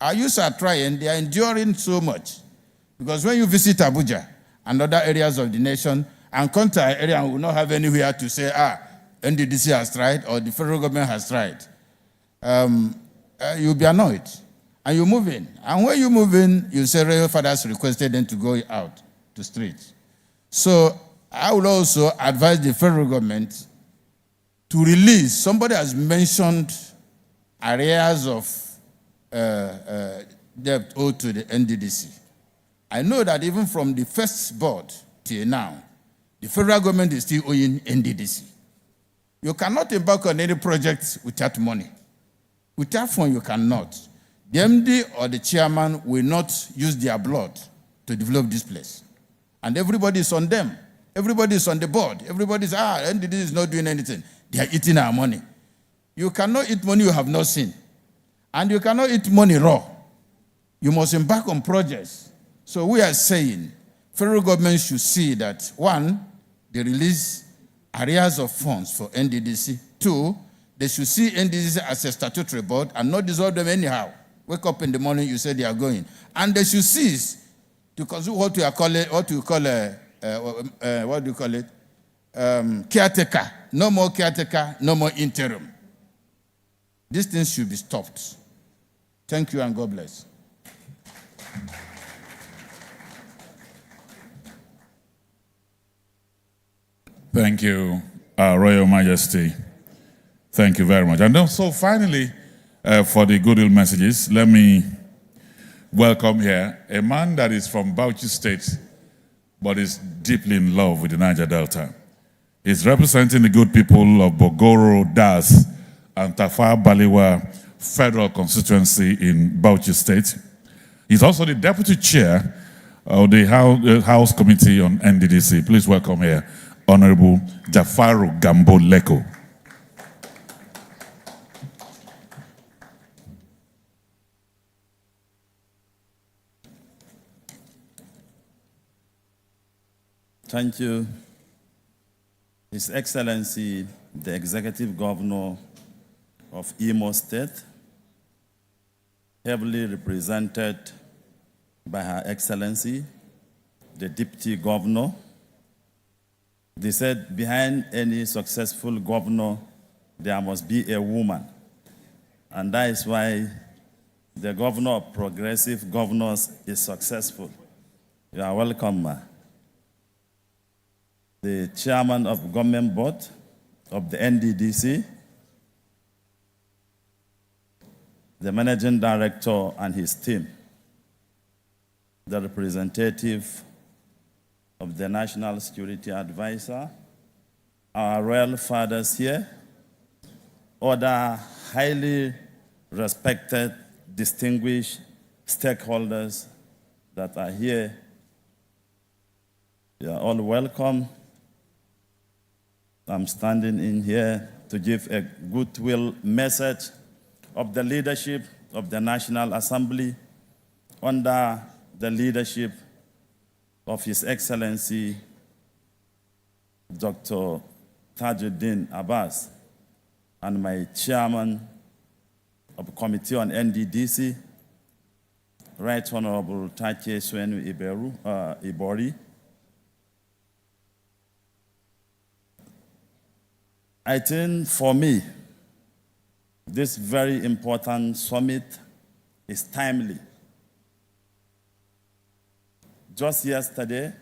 our youths are trying, they are enduring so much. Because when you visit Abuja and other areas of the nation and come to an area and will not have anywhere to say, NDDC has tried or the federal government has tried, you'll be annoyed. And you move in. And when you move in, you say royal fathers requested them to go out to streets. So I would also advise the federal government to release, somebody has mentioned areas of debt owed to the NDDC. I know that even from the first board till now, the federal government is still owing NDDC. You cannot embark on any project without money. Without fund, you cannot. The MD or the chairman will not use their blood to develop this place. And everybody is on them. Everybody is on the board. Everybody is, NDDC is not doing anything. They are eating our money. You cannot eat money you have not seen. And you cannot eat money raw. You must embark on projects. So we are saying, federal government should see that, one, they release areas of funds for NDDC. Two, they should see NDDC as a statutory board and not dissolve them anyhow. Wake up in the morning, you say they are going. And they should cease to consume what do you call it? Caretaker. No more caretaker, no more interim. These things should be stopped. Thank you and God bless. Thank you, Royal Majesty. Thank you very much. And also, finally, for the goodwill messages, let me welcome here a man that is from Bauchi State, but is deeply in love with the Niger Delta. He's representing the good people of Bogoro, Das, and Tafa Balewa Federal Constituency in Bauchi State. He's also the Deputy Chair of the House Committee on NDDC. Please welcome here Honorable Jafaru Gambo Leko. Thank you, His Excellency, the Executive Governor of Imo State, heavily represented by Her Excellency, the Deputy Governor. They said behind any successful governor, there must be a woman. And that is why the Governor of Progressive Governors is successful. You are welcome, ma. The Chairman of Government Board of the NDDC, the Managing Director and his team, the representative of the National Security Advisor, our royal fathers here, other highly respected, distinguished stakeholders that are here. You are all welcome. I'm standing in here to give a goodwill message of the leadership of the National Assembly under the leadership of His Excellency Dr. Tajuddin Abbas and my chairman of the Committee on NDDC, Right Honorable Tache Swenu Ibori. I think for me, this very important summit is timely. Just yesterday,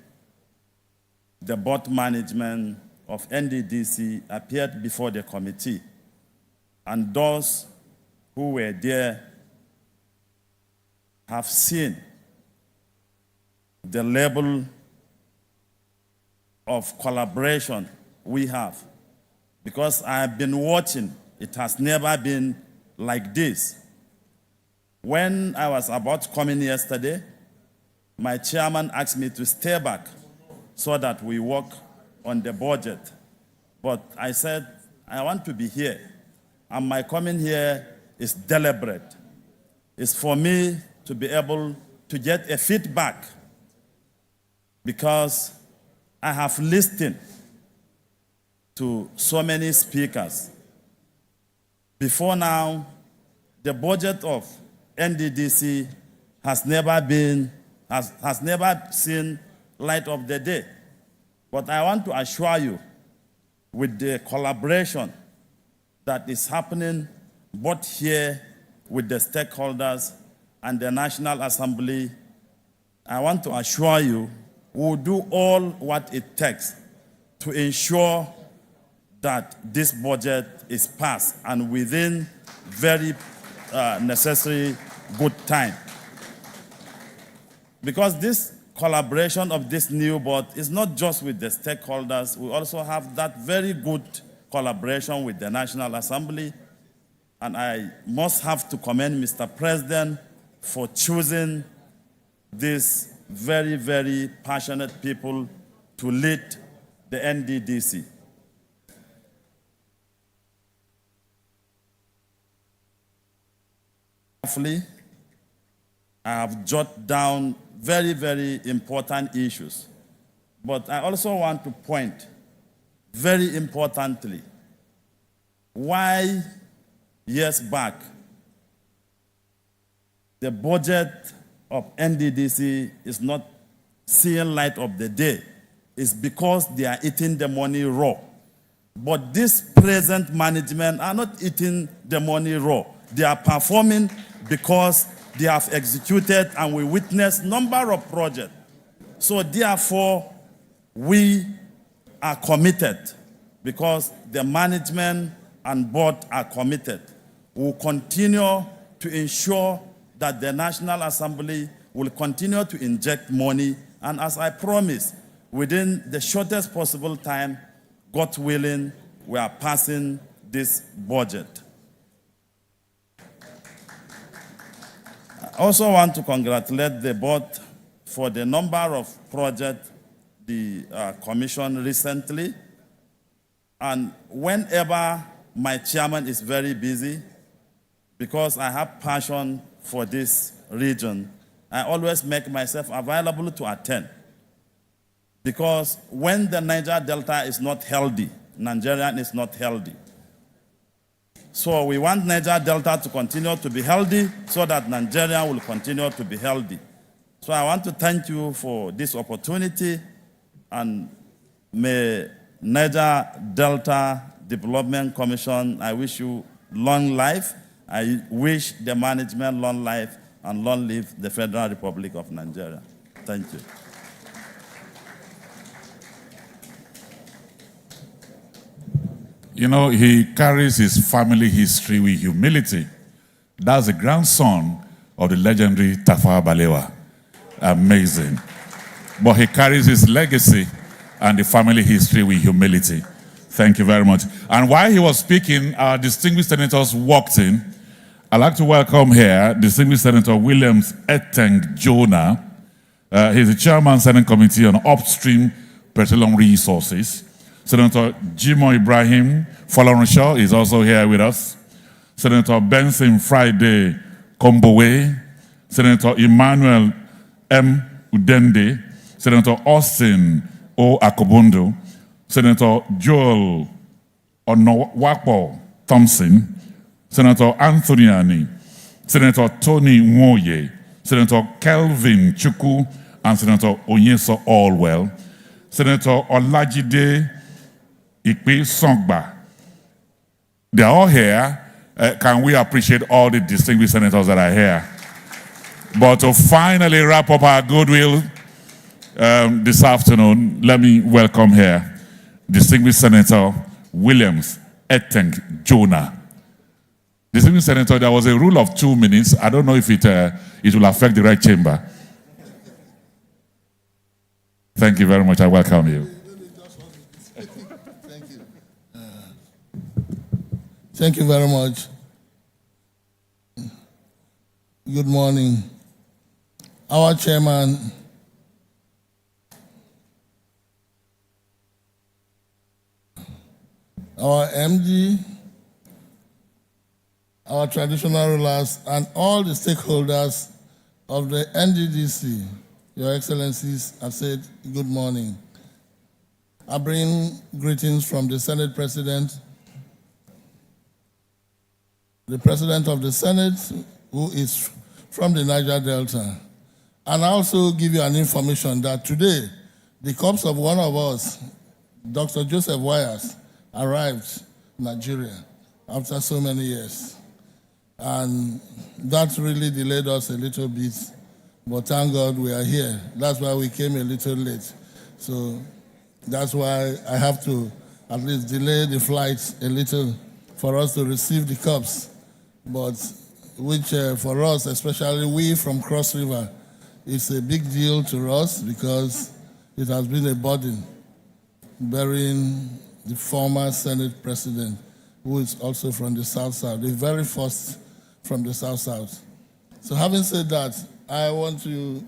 the board management of NDDC appeared before the committee, and those who were there have seen the level of collaboration we have. Because I have been watching, it has never been like this. When I was about to come in yesterday, my chairman asked me to stay back so that we work on the budget. But I said, I want to be here. And my coming here is deliberate. It's for me to be able to get a feedback because I have listened to so many speakers. Before now, the budget of NDDC has never seen light of the day. But I want to assure you, with the collaboration that is happening both here with the stakeholders and the National Assembly, I want to assure you we'll do all what it takes to ensure that this budget is passed and within very necessary good time. Because this collaboration of this new board is not just with the stakeholders, we also have that very good collaboration with the National Assembly. And I must have to commend Mr. President for choosing these very, very passionate people to lead the NDDC. I have jotted down very, very important issues. But I also want to point, very importantly, why years back the budget of NDDC is not seeing light of the day is because they are eating the money raw. But this present management are not eating the money raw. They are performing because they have executed and we witnessed number of projects. So therefore, we are committed because the management and board are committed. We will continue to ensure that the National Assembly will continue to inject money, and as I promised, within the shortest possible time, God willing, we are passing this budget. I also want to congratulate the board for the number of projects the commission recently. And whenever my chairman is very busy, because I have passion for this region, I always make myself available to attend. Because when the Niger Delta is not healthy, Nigeria is not healthy. So we want Niger Delta to continue to be healthy so that Nigeria will continue to be healthy. So I want to thank you for this opportunity, and may Niger Delta Development Commission, I wish you long life. I wish the management long life, and long live the Federal Republic of Nigeria. Thank you. You know, he carries his family history with humility. That's the grandson of the legendary Tafawa Balewa. Amazing. But he carries his legacy and the family history with humility. Thank you very much. And while he was speaking, our distinguished senators walked in. I'd like to welcome here Distinguished Senator Williams Eteng Jonah. He's the chairman Senate Committee on Upstream Petroleum Resources. Senator Jimo Ibrahim Folorunshaw is also here with us. Senator Benson Friday Kombowe. Senator Emmanuel M. Udende. Senator Austin O. Akobundo. Senator Joel Onowakpo Thompson. Senator Anthony Ani. Senator Tony Nwoye. Senator Kelvin Chukwu. And Senator Onyeso Allwell. Senator Olajide Ikpe Songba. They're all here. Can we appreciate all the distinguished senators that are here? But to finally wrap up our goodwill this afternoon, let me welcome here Distinguished Senator Williams Eteng Jonah. Distinguished Senator, there was a rule of 2 minutes. I don't know if it will affect the right chamber. Thank you very much. I welcome you. Thank you very much. Good morning. Our chairman, our MD, our traditional rulers, and all the stakeholders of the NDDC, Your Excellencies, have said good morning. I bring greetings from the Senate President, the President of the Senate, who is from the Niger Delta. And I also give you an information that today, the corpse of one of us, Dr. Joseph Wires, arrived in Nigeria after so many years. And that really delayed us a little bit, but thank God we are here. That's why we came a little late. So that's why I have to at least delay the flight a little for us to receive the cups. But which for us, especially we from Cross River, it's a big deal to us because it has been a burden burying the former Senate president, who is also from the South-South, the very first from the South-South. So having said that, I want to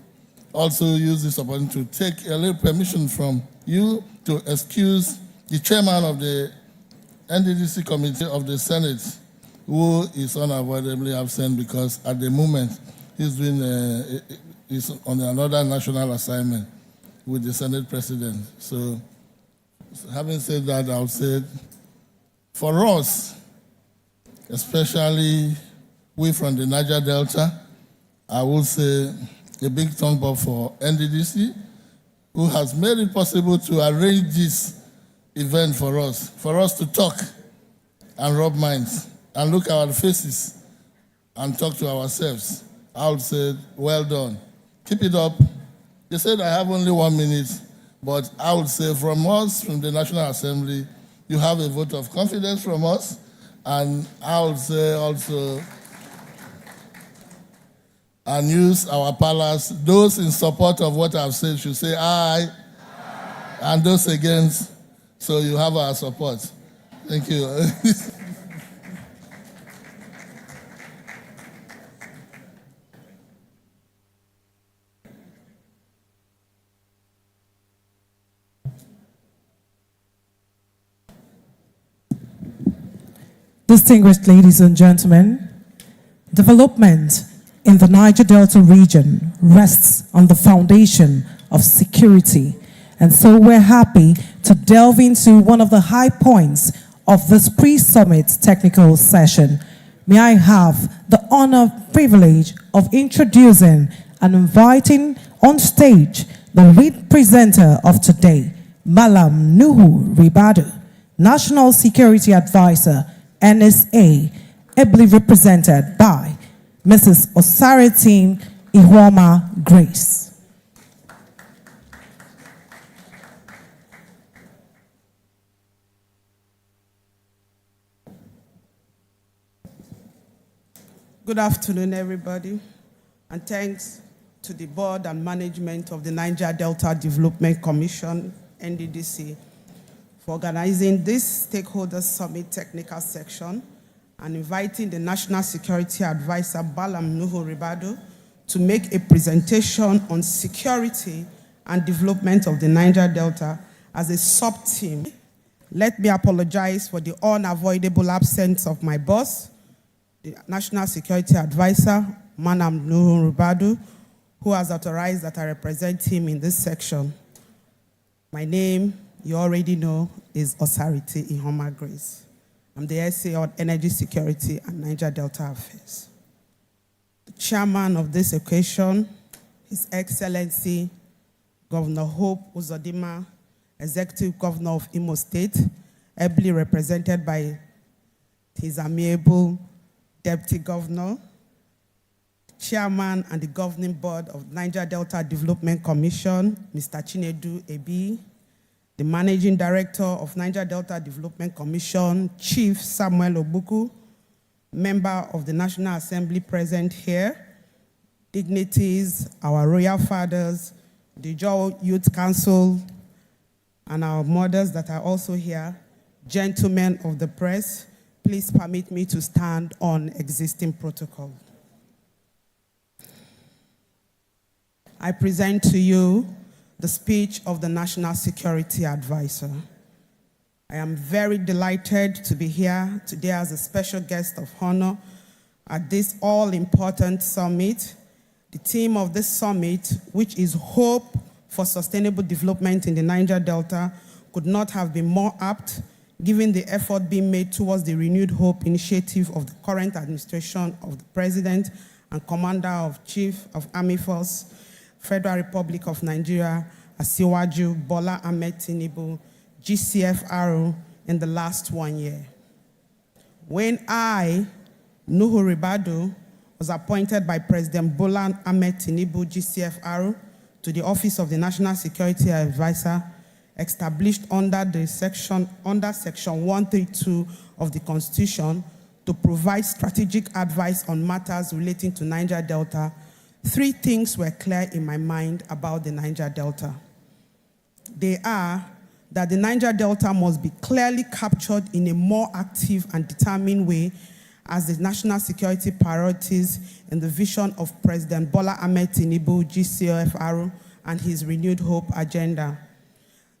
also use this opportunity to take a little permission from you to excuse the chairman of the NDDC committee of the Senate, who is unavoidably absent because at the moment he's on another national assignment with the Senate president. So having said that, I'll say for us, especially we from the Niger Delta, I will say a big thumb up for NDDC, who has made it possible to arrange this event for us to talk and rub minds and look at our faces and talk to ourselves. I would say, well done. Keep it up. They said I have only 1 minute, but I would say from us, from the National Assembly, you have a vote of confidence from us, and I would say also, and use our palace. Those in support of what I've said should say aye, and those against, so you have our support. Thank you. Distinguished ladies and gentlemen, development in the Niger Delta region rests on the foundation of security. And so we're happy to delve into one of the high points of this pre-summit technical session. May I have the honor, privilege of introducing and inviting on stage the lead presenter of today, Malam Nuhu Ribadu, National Security Advisor, NSA, ably represented by Mrs. Osaritin Ihoma Grace. Good afternoon, everybody, and thanks to the board and management of the Niger Delta Development Commission, NDDC, for organizing this Stakeholder Summit technical section and inviting the National Security Advisor, Malam Nuhu Ribadu, to make a presentation on security and development of the Niger Delta as a sub-team. Let me apologize for the unavoidable absence of my boss, the National Security Advisor, Malam Nuhu Ribadu, who has authorized that I represent him in this section. My name, you already know, is Osariti Ihoma Grace. I'm the SA on Energy Security and Niger Delta Affairs. The chairman of this occasion, His Excellency Governor Hope Uzodimma, Executive Governor of Imo State, ably represented by his amiable Deputy Governor, Chairman and the Governing Board of Niger Delta Development Commission, Mr. Chinedu Ebi, the Managing Director of Niger Delta Development Commission, Chief Samuel Obuku, member of the National Assembly present here, dignitaries, our royal fathers, the Joe Youth Council, and our mothers that are also here, gentlemen of the press, please permit me to stand on existing protocol. I present to you the speech of the National Security Advisor. I am very delighted to be here today as a special guest of honor at this all-important summit. The theme of this summit, which is Hope for Sustainable Development in the Niger Delta, could not have been more apt, given the effort being made towards the Renewed Hope initiative of the current administration of the President and Commander of Chief of Army Force, Federal Republic of Nigeria, Asiwaju Bola Ahmed Tinubu, GCFR, in the last 1 year. When I, Nuhu Ribadu, was appointed by President Bola Ahmed Tinubu, GCFR, to the Office of the National Security Advisor, established under Section 132 of the Constitution to provide strategic advice on matters relating to Niger Delta, 3 things were clear in my mind about the Niger Delta. They are that the Niger Delta must be clearly captured in a more active and determined way as the national security priorities in the vision of President Bola Ahmed Tinubu, GCFR, and his renewed hope agenda.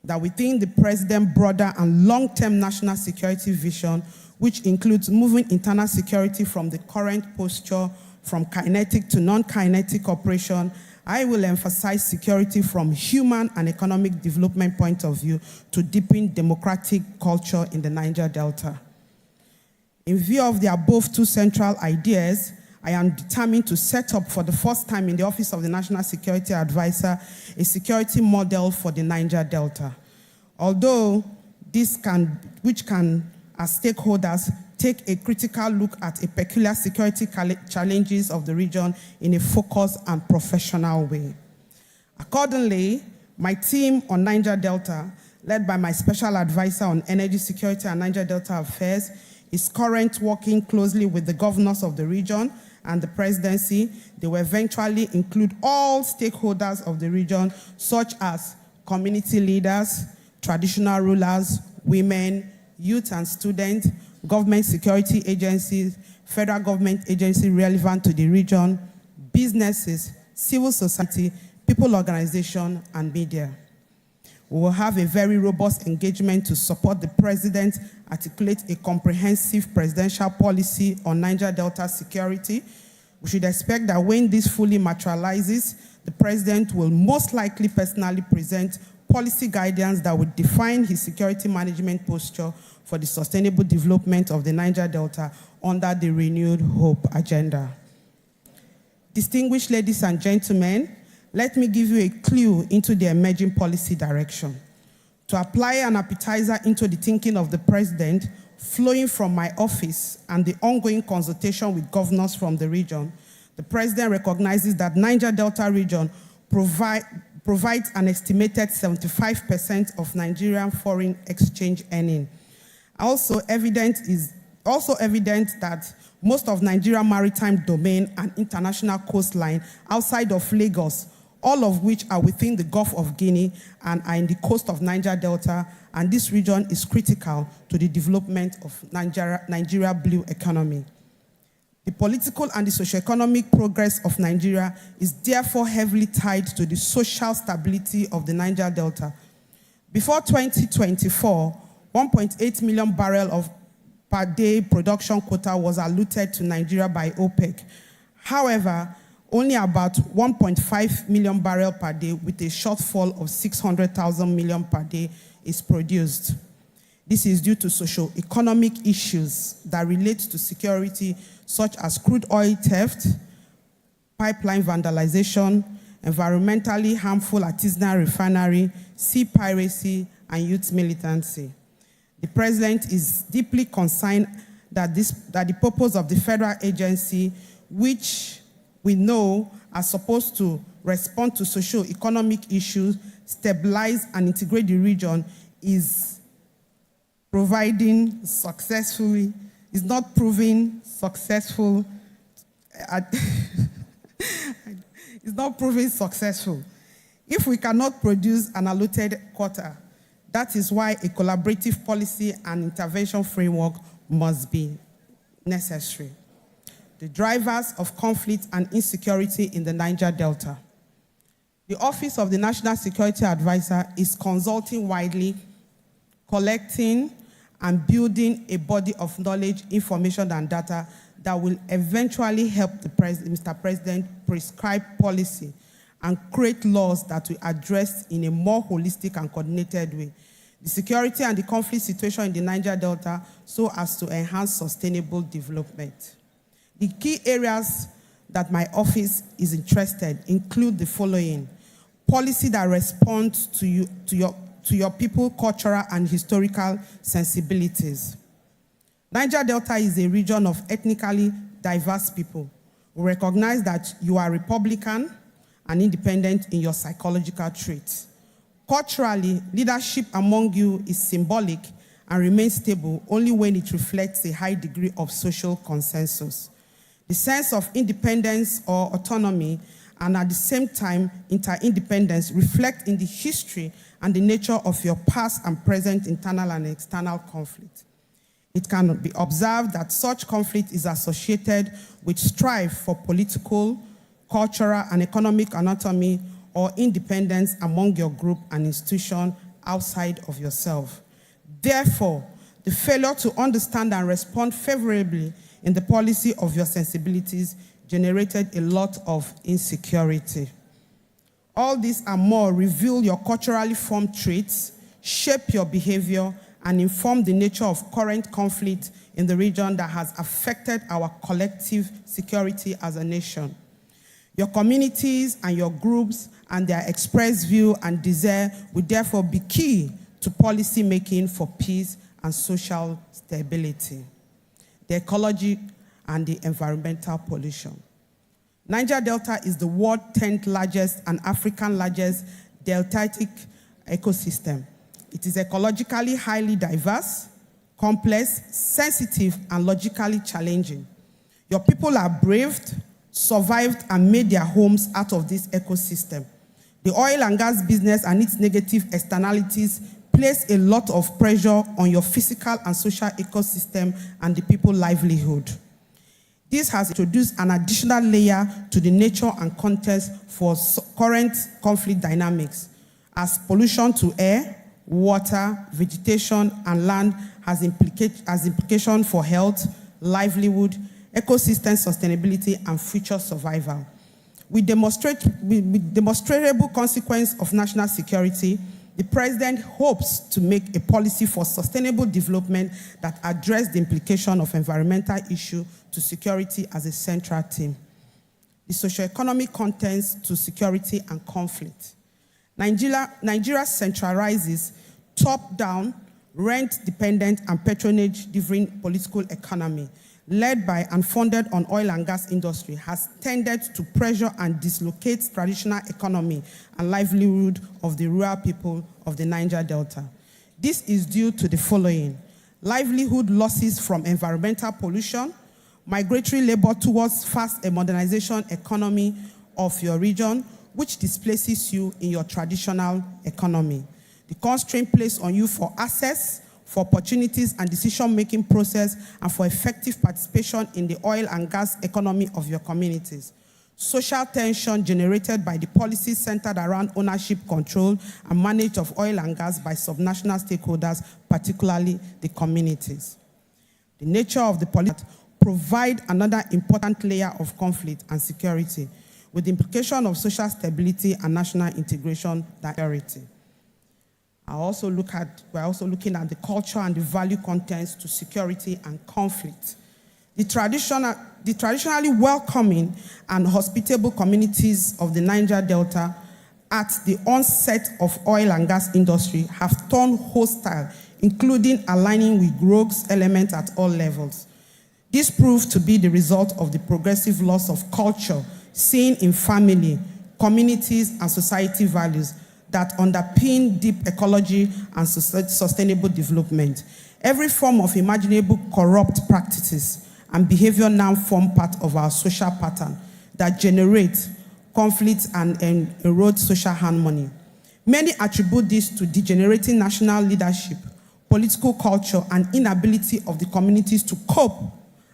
That within the President's broader and long-term national security vision, which includes moving internal security from the current posture from kinetic to non-kinetic operation, I will emphasize security from human and economic development point of view to deepen democratic culture in the Niger Delta. In view of the above 2 central ideas, I am determined to set up for the first time in the Office of the National Security Advisor a security model for the Niger Delta. Although this can, as stakeholders, take a critical look at a peculiar security challenges of the region in a focused and professional way. Accordingly, my team on Niger Delta, led by my special advisor on energy security and Niger Delta affairs, is currently working closely with the governors of the region and the presidency. They will eventually include all stakeholders of the region, such as community leaders, traditional rulers, women, youth and students, government security agencies, federal government agencies relevant to the region, businesses, civil society, people organization, and media. We will have a very robust engagement to support the President articulate a comprehensive presidential policy on Niger Delta security. We should expect that when this fully materializes, the President will most likely personally present policy guidance that would define his security management posture for the sustainable development of the Niger Delta under the renewed hope agenda. Distinguished ladies and gentlemen, let me give you a clue into the emerging policy direction. To apply an appetizer into the thinking of the President, flowing from my office and the ongoing consultation with governors from the region, the President recognizes that Niger Delta region provides an estimated 75% of Nigerian foreign exchange earning. Also evident that most of Nigeria's maritime domain and international coastline outside of Lagos, all of which are within the Gulf of Guinea and are in the coast of Niger Delta, and this region is critical to the development of Nigeria blue economy. The political and the socio-economic progress of Nigeria is therefore heavily tied to the social stability of the Niger Delta. Before 2024, 1.8 million barrels per day production quota was allotted to Nigeria by OPEC. However, only about 1.5 million barrels per day with a shortfall of 600,000 million per day is produced. This is due to socio-economic issues that relate to security, such as crude oil theft, pipeline vandalization, environmentally harmful artisanal refinery, sea piracy, and youth militancy. The President is deeply concerned that the purpose of the federal agency, which we know are supposed to respond to socio-economic issues, stabilize and integrate the region, is not proving successful. It's not proving successful. If we cannot produce an allotted quota, that is why a collaborative policy and intervention framework must be necessary. The drivers of conflict and insecurity in the Niger Delta. The Office of the National Security Advisor is consulting widely, collecting and building a body of knowledge, information, and data that will eventually help Mr. President prescribe policy and create laws that will address in a more holistic and coordinated way the security and the conflict situation in the Niger Delta so as to enhance sustainable development. The key areas that my office is interested include the following: policy that responds to your people, cultural and historical sensibilities. Niger Delta is a region of ethnically diverse people. We recognize that you are Republican and independent in your psychological traits. Culturally, leadership among you is symbolic and remains stable only when it reflects a high degree of social consensus. The sense of independence or autonomy and at the same time interdependence reflect in the history and the nature of your past and present internal and external conflict. It can be observed that such conflict is associated with strife for political, cultural, and economic autonomy or independence among your group and institution outside of yourself. Therefore, the failure to understand and respond favorably in the policy of your sensibilities generated a lot of insecurity. All these and more reveal your culturally formed traits, shape your behavior, and inform the nature of current conflict in the region that has affected our collective security as a nation. Your communities and your groups and their expressed view and desire will therefore be key to policy making for peace and social stability. The ecology and the environmental pollution. Niger Delta is the world's 10th largest and African largest deltatic ecosystem. It is ecologically highly diverse, complex, sensitive, and logically challenging. Your people are braved, survived, and made their homes out of this ecosystem. The oil and gas business and its negative externalities place a lot of pressure on your physical and social ecosystem and the people's livelihood. This has introduced an additional layer to the nature and context for current conflict dynamics, as pollution to air, water, vegetation, and land has implication for health, livelihood, ecosystem sustainability, and future survival. With demonstrable consequence of national security, the President hopes to make a policy for sustainable development that addresses the implication of environmental issues to security as a central theme. The socioeconomic context to security and conflict. Nigeria centralizes top-down, rent-dependent, and patronage-driven political economy, led by and funded on oil and gas industry, has tended to pressure and dislocate traditional economy and livelihood of the rural people of the Niger Delta. This is due to the following: livelihood losses from environmental pollution, migratory labor towards fast modernization economy of your region, which displaces you in your traditional economy. The constraint placed on you for access, for opportunities and decision-making process, and for effective participation in the oil and gas economy of your communities. Social tension generated by the policies centered around ownership, control, and management of oil and gas by subnational stakeholders, particularly the communities. The nature of the policy provide another important layer of conflict and security, with the implication of social stability and national integration security. We're also looking at the culture and the value contents to security and conflict. The traditionally welcoming and hospitable communities of the Niger Delta at the onset of oil and gas industry have turned hostile, including aligning with rogue elements at all levels. This proved to be the result of the progressive loss of culture seen in family, communities, and society values that underpin deep ecology and sustainable development. Every form of imaginable corrupt practices and behavior now form part of our social pattern that generate conflicts and erode social harmony. Many attribute this to degenerating national leadership, political culture, and inability of the communities to cope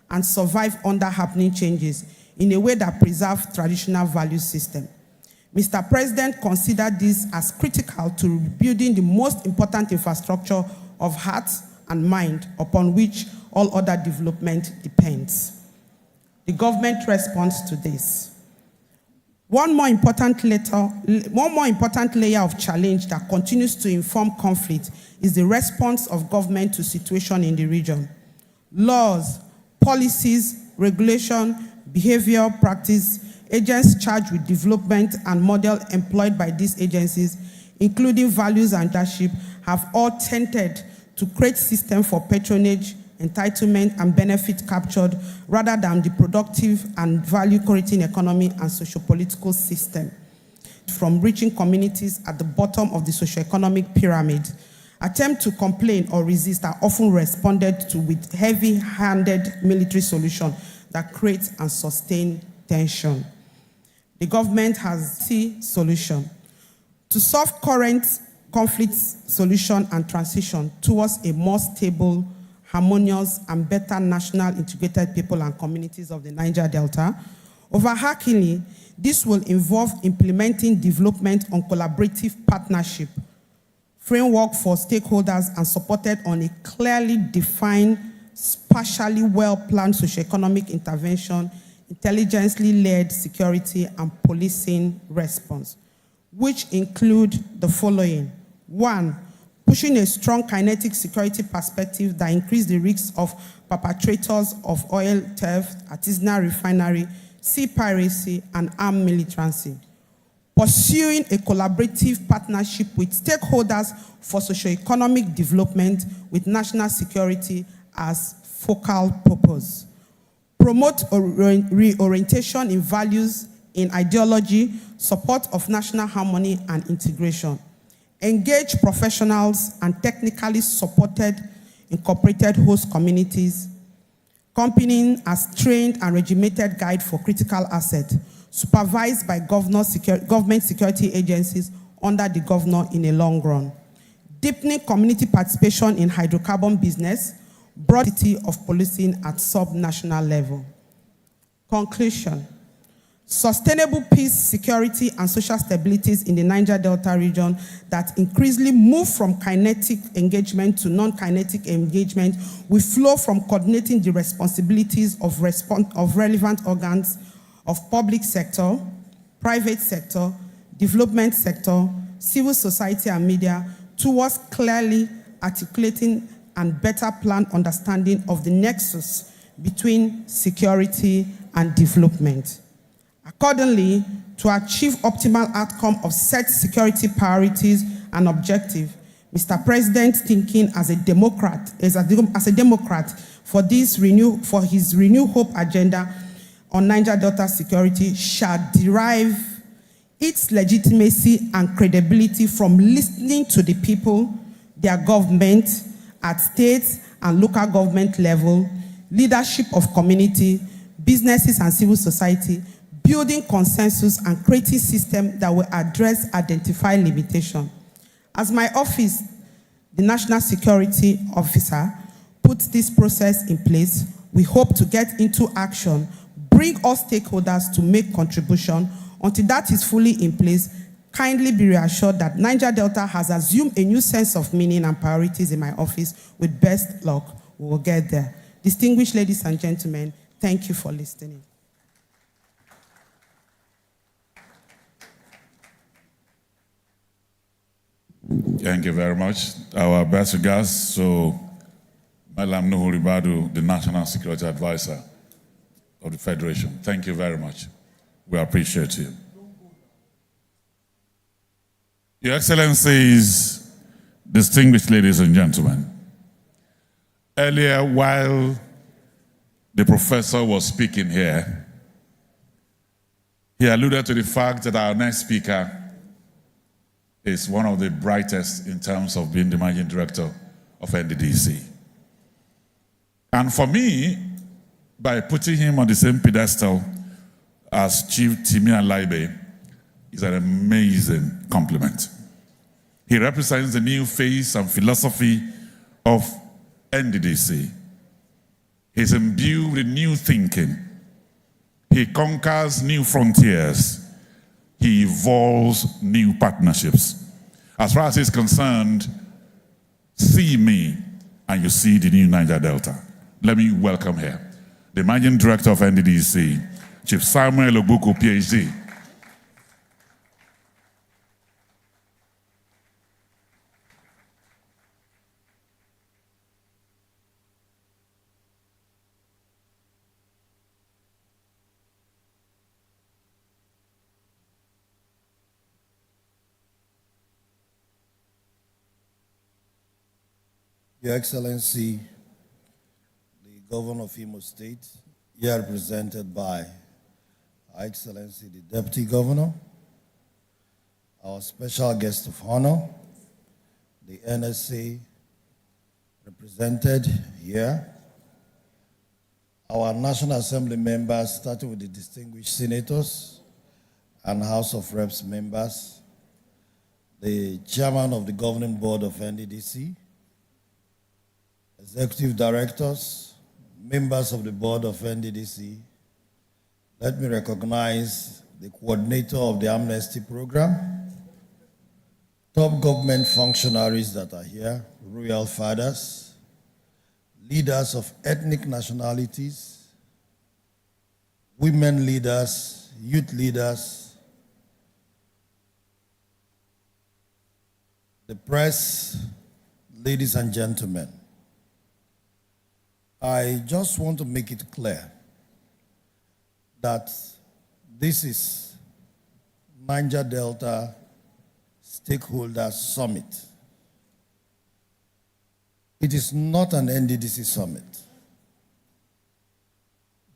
and survive under happening changes in a way that preserves traditional value system. Mr. President considered this as critical to rebuilding the most important infrastructure of heart and mind upon which all other development depends. The government response to this. One more important layer of challenge that continues to inform conflict is the response of government to situation in the region. Laws, policies, regulation, behavioral practice, agents charged with development and model employed by these agencies, including values and leadership, have all tended to create systems for patronage, entitlement, and benefit captured rather than the productive and value-creating economy and socio-political system from reaching communities at the bottom of the socio-economic pyramid. Attempts to complain or resist are often responded to with heavy-handed military solutions that create and sustain tension. The government has a solution. To solve current conflicts, solution, and transition towards a more stable, harmonious, and better national integrated people and communities of the Niger Delta, overarchingly, this will involve implementing development on collaborative partnership, framework for stakeholders, and supported on a clearly defined, spatially well-planned socioeconomic intervention, intelligently led security and policing response, which include the following. 1, pushing a strong kinetic security perspective that increases the risks of perpetrators of oil theft, artisanal refinery, sea piracy, and armed militancy. Pursuing a collaborative partnership with stakeholders for socio-economic development with national security as focal purpose. Promote reorientation in values, in ideology, support of national harmony and integration. Engage professionals and technically supported incorporated host communities, accompanying as trained and regimented guide for critical assets, supervised by government security agencies under the governor in a long run. Deepening community participation in hydrocarbon business, broadity of policing at sub-national level. Conclusion. Sustainable peace, security, and social stabilities in the Niger Delta region that increasingly move from kinetic engagement to non-kinetic engagement will flow from coordinating the responsibilities of relevant organs of public sector, private sector, development sector, civil society, and media towards clearly articulating and better planned understanding of the nexus between security and development. Accordingly, to achieve optimal outcome of set security priorities and objectives, Mr. President, thinking as a Democrat, for his Renew Hope agenda on Niger Delta security shall derive its legitimacy and credibility from listening to the people, their government, at state and local government level, leadership of community, businesses and civil society, building consensus and creating systems that will address identified limitations. As my office, the National Security Officer, puts this process in place, we hope to get into action, bring all stakeholders to make contribution. Until that is fully in place, kindly be reassured that Niger Delta has assumed a new sense of meaning and priorities in my office. With best luck, we will get there. Distinguished ladies and gentlemen, thank you for listening. Thank you very much. Our best regards to Madam Nuhu Ribadu, the National Security Advisor of the Federation. Thank you very much. We appreciate you. Your Excellencies, distinguished ladies and gentlemen, earlier while the professor was speaking here, he alluded to the fact that our next speaker is one of the brightest in terms of being the managing director of NDDC. And for me, by putting him on the same pedestal as Chief Timi Alaibe is an amazing compliment. He represents the new face and philosophy of NDDC. He's imbued with new thinking. He conquers new frontiers. He evolves new partnerships. As far as he's concerned, see me and you see the new Niger Delta. Let me welcome here the Managing Director of NDDC, Chief Samuel Ogbuku, PhD. Your Excellency, the Governor of Imo State, here represented by Her Excellency, the Deputy Governor, our special guest of honor, the NSA represented here, our National Assembly members, starting with the distinguished senators and House of Reps members, the chairman of the governing board of NDDC, executive directors, members of the board of NDDC. Let me recognize the coordinator of the amnesty program, top government functionaries that are here, royal fathers, leaders of ethnic nationalities, women leaders, youth leaders, the press, ladies and gentlemen. I just want to make it clear that this is Niger Delta Stakeholder Summit. It is not an NDDC summit.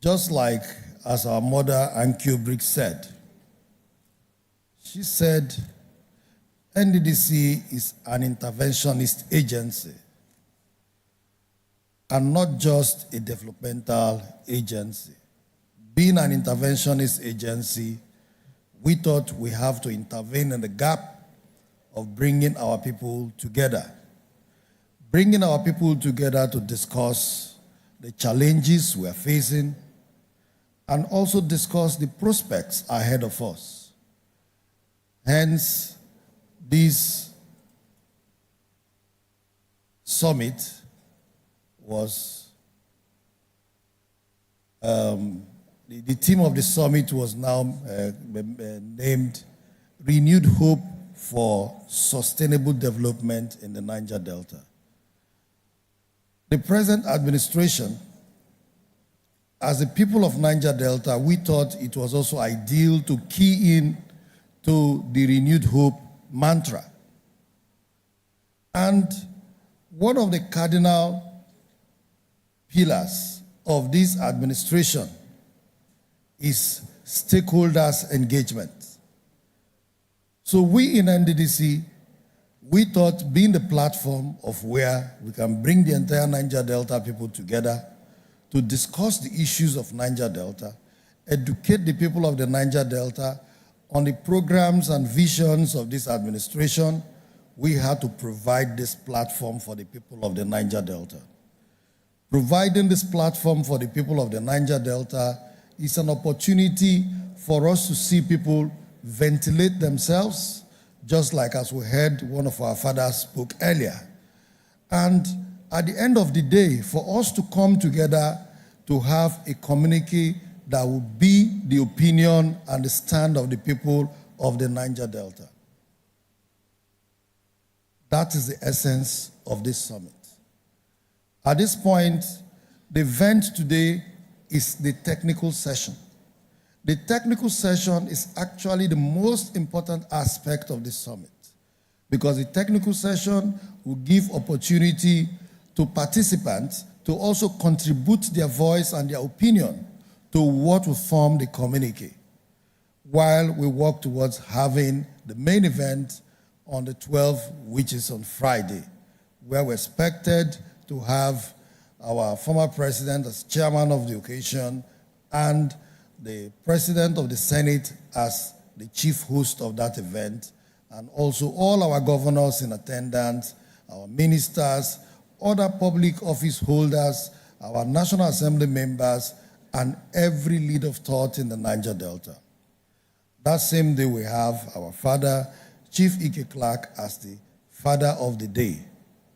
Just like as our mother Ann Kubrick said, she said, NDDC is an interventionist agency and not just a developmental agency. Being an interventionist agency, we thought we have to intervene in the gap of bringing our people together. Bringing our people together to discuss the challenges we are facing and also discuss the prospects ahead of us. Hence, this summit was, the theme of the summit was now named Renewed Hope for Sustainable Development in the Niger Delta. The present administration, as the people of Niger Delta, we thought it was also ideal to key in to the Renewed Hope mantra. And one of the cardinal pillars of this administration is stakeholders engagement. So we in NDDC, we thought being the platform of where we can bring the entire Niger Delta people together to discuss the issues of Niger Delta, educate the people of the Niger Delta on the programs and visions of this administration, we had to provide this platform for the people of the Niger Delta. Providing this platform for the people of the Niger Delta is an opportunity for us to see people ventilate themselves, just like as we heard one of our fathers spoke earlier. And at the end of the day, for us to come together to have a communique that will be the opinion and the stand of the people of the Niger Delta. That is the essence of this summit. At this point, the event today is the technical session. The technical session is actually the most important aspect of this summit because the technical session will give opportunity to participants to also contribute their voice and their opinion to what will form the communique while we work towards having the main event on the 12th, which is on Friday, where we're expected to have our former president as chairman of the occasion and the president of the Senate as the chief host of that event, and also all our governors in attendance, our ministers, other public office holders, our National Assembly members, and every leader of thought in the Niger Delta. That same day we have our father, Chief Ike Clark, as the father of the day,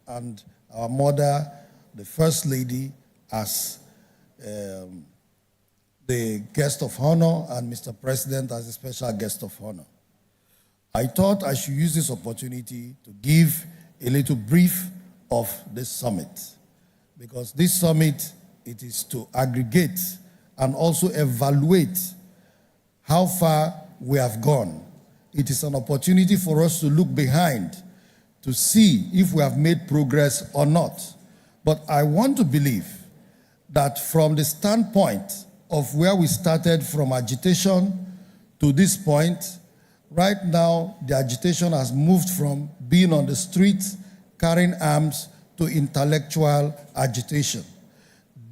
and our mother, the First Lady, as the guest of honor, and Mr. President as a special guest of honor. I thought I should use this opportunity to give a little brief of this summit, because this summit, it is to aggregate and also evaluate how far we have gone. It is an opportunity for us to look behind to see if we have made progress or not. But I want to believe that from the standpoint of where we started from agitation to this point, right now the agitation has moved from being on the streets, carrying arms, to intellectual agitation.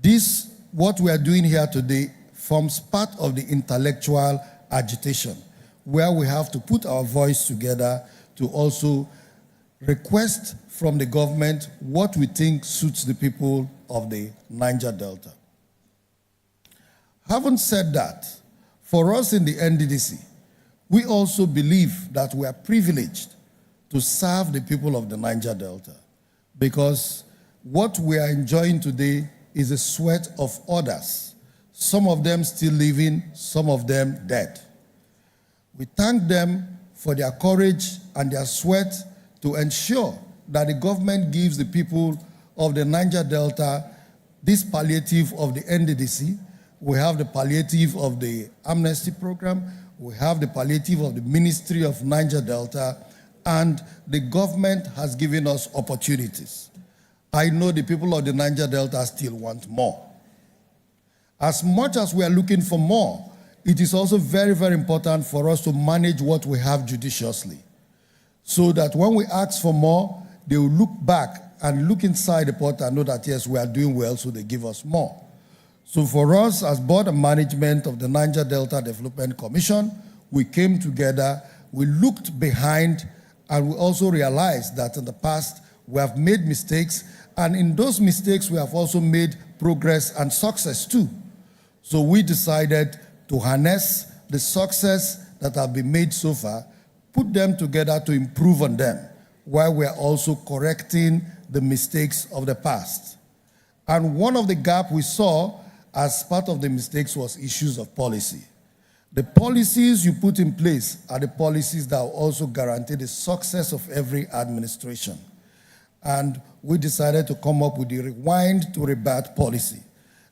This, what we are doing here today, forms part of the intellectual agitation, where we have to put our voice together to also request from the government what we think suits the people of the Niger Delta. Having said that, for us in the NDDC, we also believe that we are privileged to serve the people of the Niger Delta, because what we are enjoying today is the sweat of others, some of them still living, some of them dead. We thank them for their courage and their sweat to ensure that the government gives the people of the Niger Delta this palliative of the NDDC. We have the palliative of the amnesty program, we have the palliative of the Ministry of Niger Delta, and the government has given us opportunities. I know the people of the Niger Delta still want more. As much as we are looking for more, it is also very, very important for us to manage what we have judiciously, so that when we ask for more, they will look back and look inside the pot and know that, yes, we are doing well, so they give us more. So for us, as board and management of the Niger Delta Development Commission, we came together, we looked behind, and we also realized that in the past, we have made mistakes, and in those mistakes, we have also made progress and success too. So we decided to harness the success that have been made so far, put them together to improve on them, while we are also correcting the mistakes of the past. And one of the gaps we saw as part of the mistakes was issues of policy. The policies you put in place are the policies that will also guarantee the success of every administration. And we decided to come up with the rewind to rebut policy.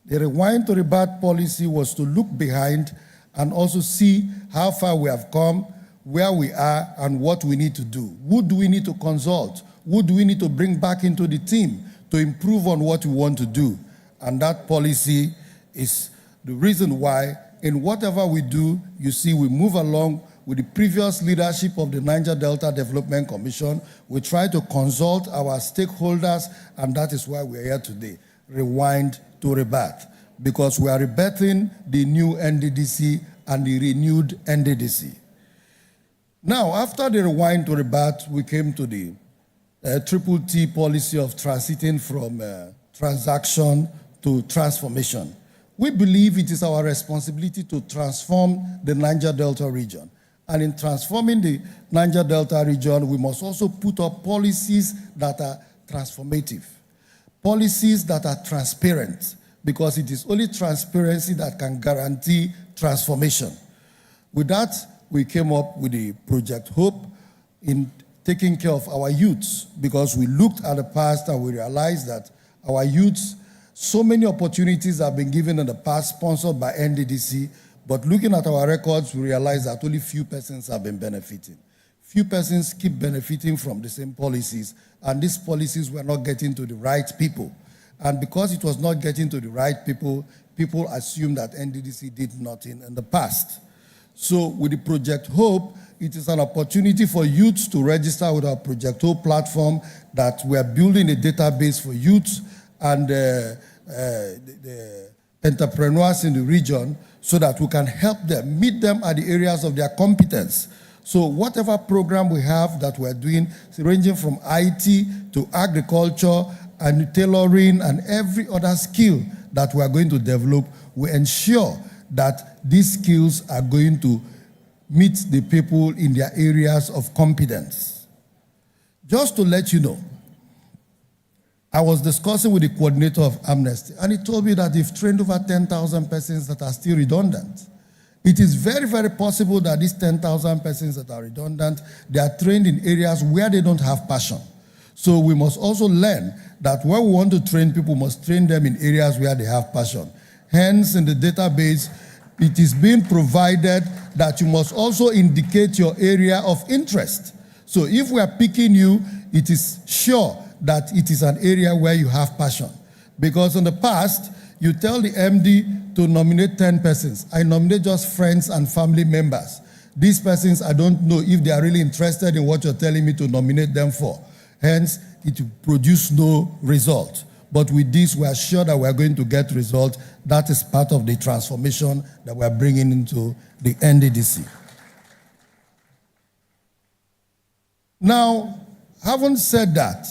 The rewind to rebut policy was to look behind and also see how far we have come, where we are, and what we need to do. Who do we need to consult? Who do we need to bring back into the team to improve on what we want to do? And that policy is the reason why in whatever we do, you see we move along with the previous leadership of the Niger Delta Development Commission. We try to consult our stakeholders, and that is why we're here today. Rewind to rebut, because we are rebutting the new NDDC and the renewed NDDC. Now, after the rewind to rebut, we came to the triple T policy of transiting from transaction to transformation. We believe it is our responsibility to transform the Niger Delta region. And in transforming the Niger Delta region, we must also put up policies that are transformative, policies that are transparent, because it is only transparency that can guarantee transformation. With that, we came up with the Project Hope in taking care of our youths, because we looked at the past and we realized that our youths, so many opportunities have been given in the past, sponsored by NDDC, but looking at our records, we realize that only few persons have been benefiting. Few persons keep benefiting from the same policies, and these policies were not getting to the right people. And because it was not getting to the right people, people assumed that NDDC did nothing in the past. So with the Project Hope, it is an opportunity for youths to register with our Project Hope platform, that we are building a database for youths and the entrepreneurs in the region, so that we can help them, meet them at the areas of their competence. So whatever program we have that we're doing, ranging from IT to agriculture and tailoring and every other skill that we are going to develop, we ensure that these skills are going to meet the people in their areas of competence. Just to let you know, I was discussing with the coordinator of Amnesty, and he told me that they've trained over 10,000 persons that are still redundant. It is very, very possible that these 10,000 persons that are redundant, they are trained in areas where they don't have passion. So we must also learn that when we want to train people, we must train them in areas where they have passion. Hence, in the database, it is being provided that you must also indicate your area of interest. So if we are picking you, it is sure that it is an area where you have passion. Because in the past, you tell the MD to nominate 10 persons. I nominate just friends and family members. These persons, I don't know if they are really interested in what you're telling me to nominate them for. Hence, it will produce no result. But with this, we are sure that we are going to get result. That is part of the transformation that we are bringing into the NDDC. Now, having said that,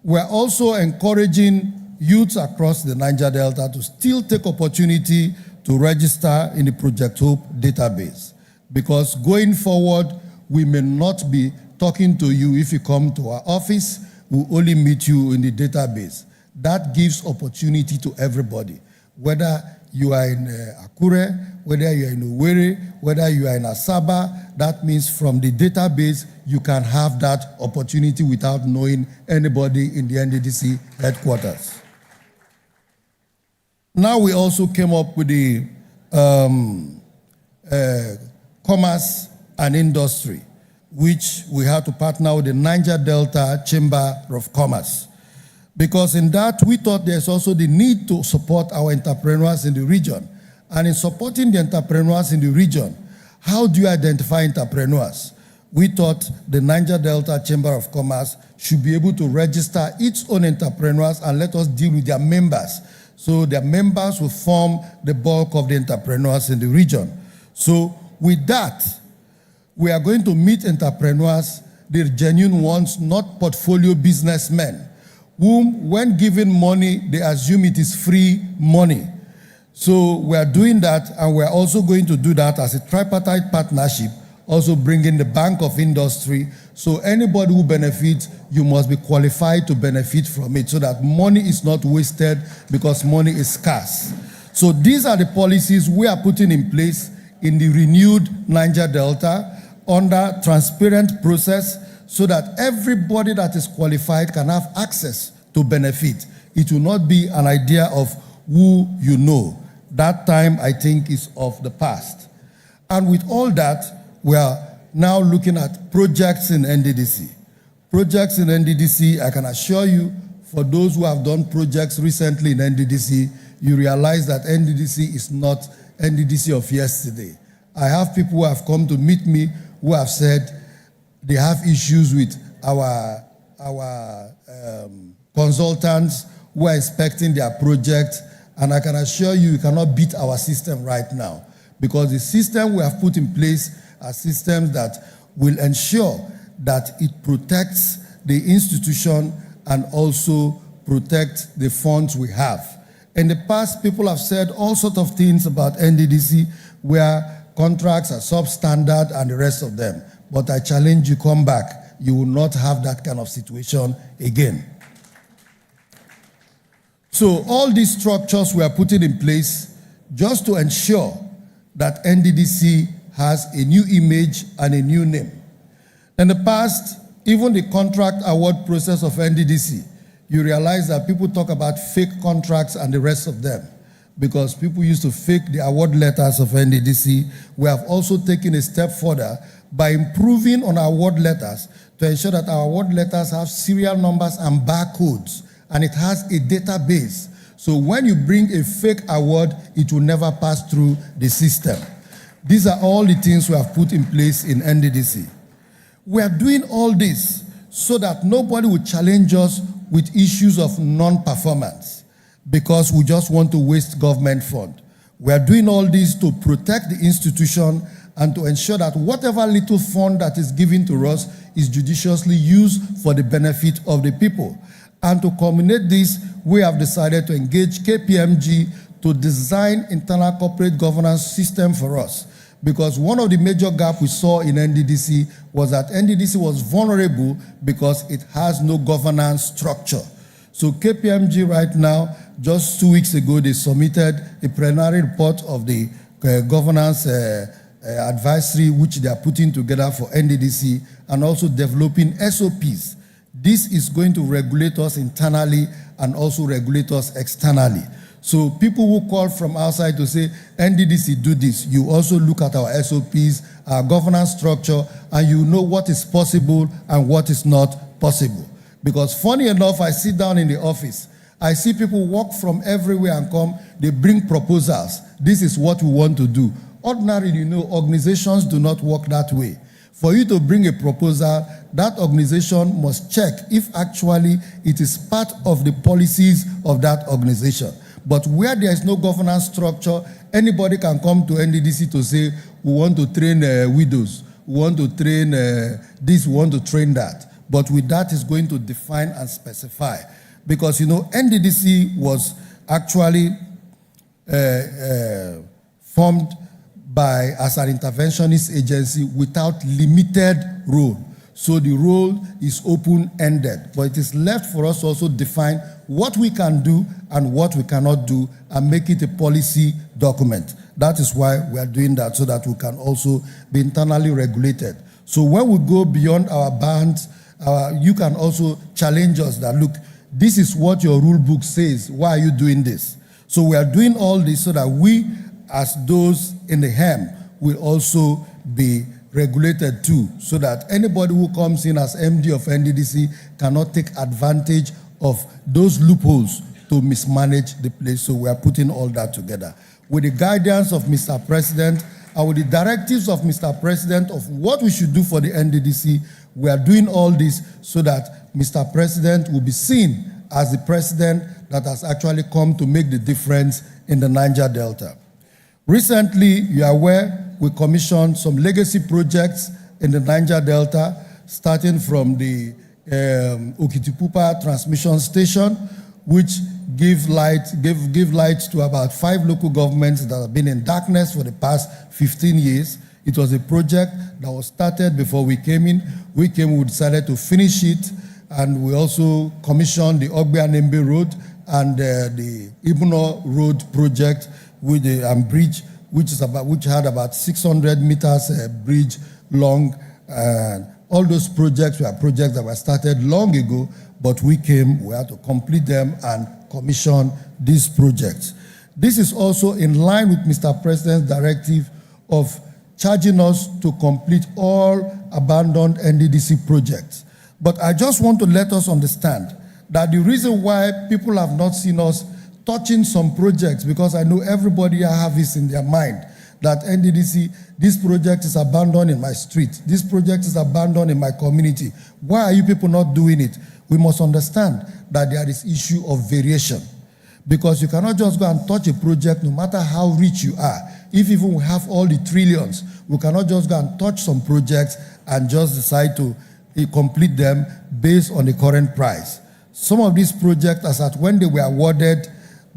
we're also encouraging youths across the Niger Delta to still take opportunity to register in the Project Hope database. Because going forward, we may not be talking to you if you come to our office. We'll only meet you in the database. That gives opportunity to everybody, whether you are in Akure, whether you are in Owerri, whether you are in Asaba. That means from the database, you can have that opportunity without knowing anybody in the NDDC headquarters. Now we also came up with the commerce and industry, which we had to partner with the Niger Delta Chamber of Commerce. Because in that, we thought there's also the need to support our entrepreneurs in the region. And in supporting the entrepreneurs in the region, how do you identify entrepreneurs? We thought the Niger Delta Chamber of Commerce should be able to register its own entrepreneurs and let us deal with their members. So their members will form the bulk of the entrepreneurs in the region. So with that, we are going to meet entrepreneurs, the genuine ones, not portfolio businessmen, whom, when given money, they assume it is free money. So we are doing that, and we are also going to do that as a tripartite partnership, also bringing the Bank of Industry. So anybody who benefits, you must be qualified to benefit from it so that money is not wasted because money is scarce. So these are the policies we are putting in place in the renewed Niger Delta under transparent process so that everybody that is qualified can have access to benefit. It will not be an idea of who you know. That time, I think, is of the past. And with all that, we are now looking at projects in NDDC. Projects in NDDC, I can assure you, for those who have done projects recently in NDDC, you realize that NDDC is not NDDC of yesterday. I have people who have come to meet me who have said they have issues with our consultants who are inspecting their project, and I can assure you, you cannot beat our system right now, because the system we have put in place are systems that will ensure that it protects the institution and also protect the funds we have. In the past, people have said all sorts of things about NDDC where contracts are substandard and the rest of them. But I challenge you, come back. You will not have that kind of situation again. So all these structures we are putting in place just to ensure that NDDC has a new image and a new name. In the past, even the contract award process of NDDC, you realize that people talk about fake contracts and the rest of them because people used to fake the award letters of NDDC. We have also taken a step further by improving on our award letters to ensure that our award letters have serial numbers and barcodes, and it has a database. So when you bring a fake award, it will never pass through the system. These are all the things we have put in place in NDDC. We are doing all this so that nobody will challenge us with issues of non-performance because we just want to waste government fund. We are doing all this to protect the institution and to ensure that whatever little fund that is given to us is judiciously used for the benefit of the people. And to culminate this, we have decided to engage KPMG to design internal corporate governance system for us. Because one of the major gaps we saw in NDDC was that NDDC was vulnerable because it has no governance structure. So KPMG right now, just 2 weeks ago, they submitted a preliminary report of the governance advisory which they are putting together for NDDC and also developing SOPs. This is going to regulate us internally and also regulate us externally. So people who call from outside to say, NDDC do this, you also look at our SOPs, our governance structure, and you know what is possible and what is not possible. Because funny enough, I sit down in the office, I see people walk from everywhere and come, they bring proposals. This is what we want to do. Ordinarily, organizations do not work that way. For you to bring a proposal, that organization must check if actually it is part of the policies of that organization. But where there is no governance structure, anybody can come to NDDC to say, we want to train widows, we want to train this, we want to train that. But with that, it's going to define and specify. Because, NDDC was actually formed as an interventionist agency without limited role. So the role is open-ended, but it is left for us to also define what we can do and what we cannot do and make it a policy document. That is why we are doing that, so that we can also be internally regulated. So when we go beyond our bounds, you can also challenge us that, look, this is what your rule book says. Why are you doing this? So we are doing all this so that we, as those in the hem, will also be regulated too, so that anybody who comes in as MD of NDDC cannot take advantage of those loopholes to mismanage the place. So we are putting all that together. With the guidance of Mr. President and with the directives of Mr. President of what we should do for the NDDC, we are doing all this so that Mr. President will be seen as the president that has actually come to make the difference in the Niger Delta. Recently, you are aware, we commissioned some legacy projects in the Niger Delta, starting from the Okitipupa transmission station, which give light to about 5 local governments that have been in darkness for the past 15 years. It was a project that was started before we came in. We decided to finish it, and we also commissioned the Ogbe-Anembe Road and the Ibuno Road project with the bridge, which had about 600 meters bridge long. All those projects were projects that were started long ago, but we had to complete them and commission these projects. This is also in line with Mr. President's directive of charging us to complete all abandoned NDDC projects. But I just want to let us understand that the reason why people have not seen us touching some projects, because I know everybody have this in their mind, that NDDC, this project is abandoned in my street, this project is abandoned in my community. Why are you people not doing it? We must understand that there is issue of variation, because you cannot just go and touch a project no matter how rich you are. If even we have all the trillions, we cannot just go and touch some projects and just decide to complete them based on the current price. Some of these projects, as at when they were awarded,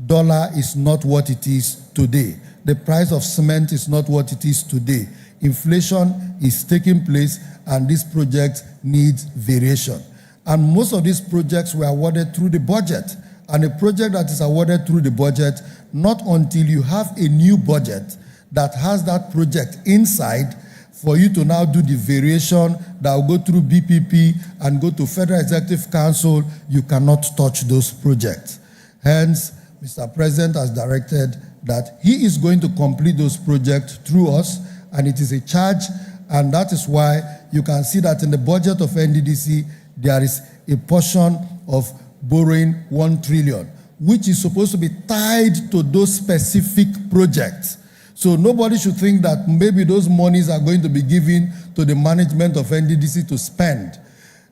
dollar is not what it is today. The price of cement is not what it is today. Inflation is taking place, and this project needs variation. And most of these projects were awarded through the budget. And a project that is awarded through the budget, not until you have a new budget that has that project inside, for you to now do the variation that will go through BPP and go to Federal Executive Council, you cannot touch those projects. Hence, Mr. President has directed that he is going to complete those projects through us, and it is a charge, and that is why you can see that in the budget of NDDC, there is a portion of borrowing 1 trillion, which is supposed to be tied to those specific projects. So nobody should think that maybe those monies are going to be given to the management of NDDC to spend.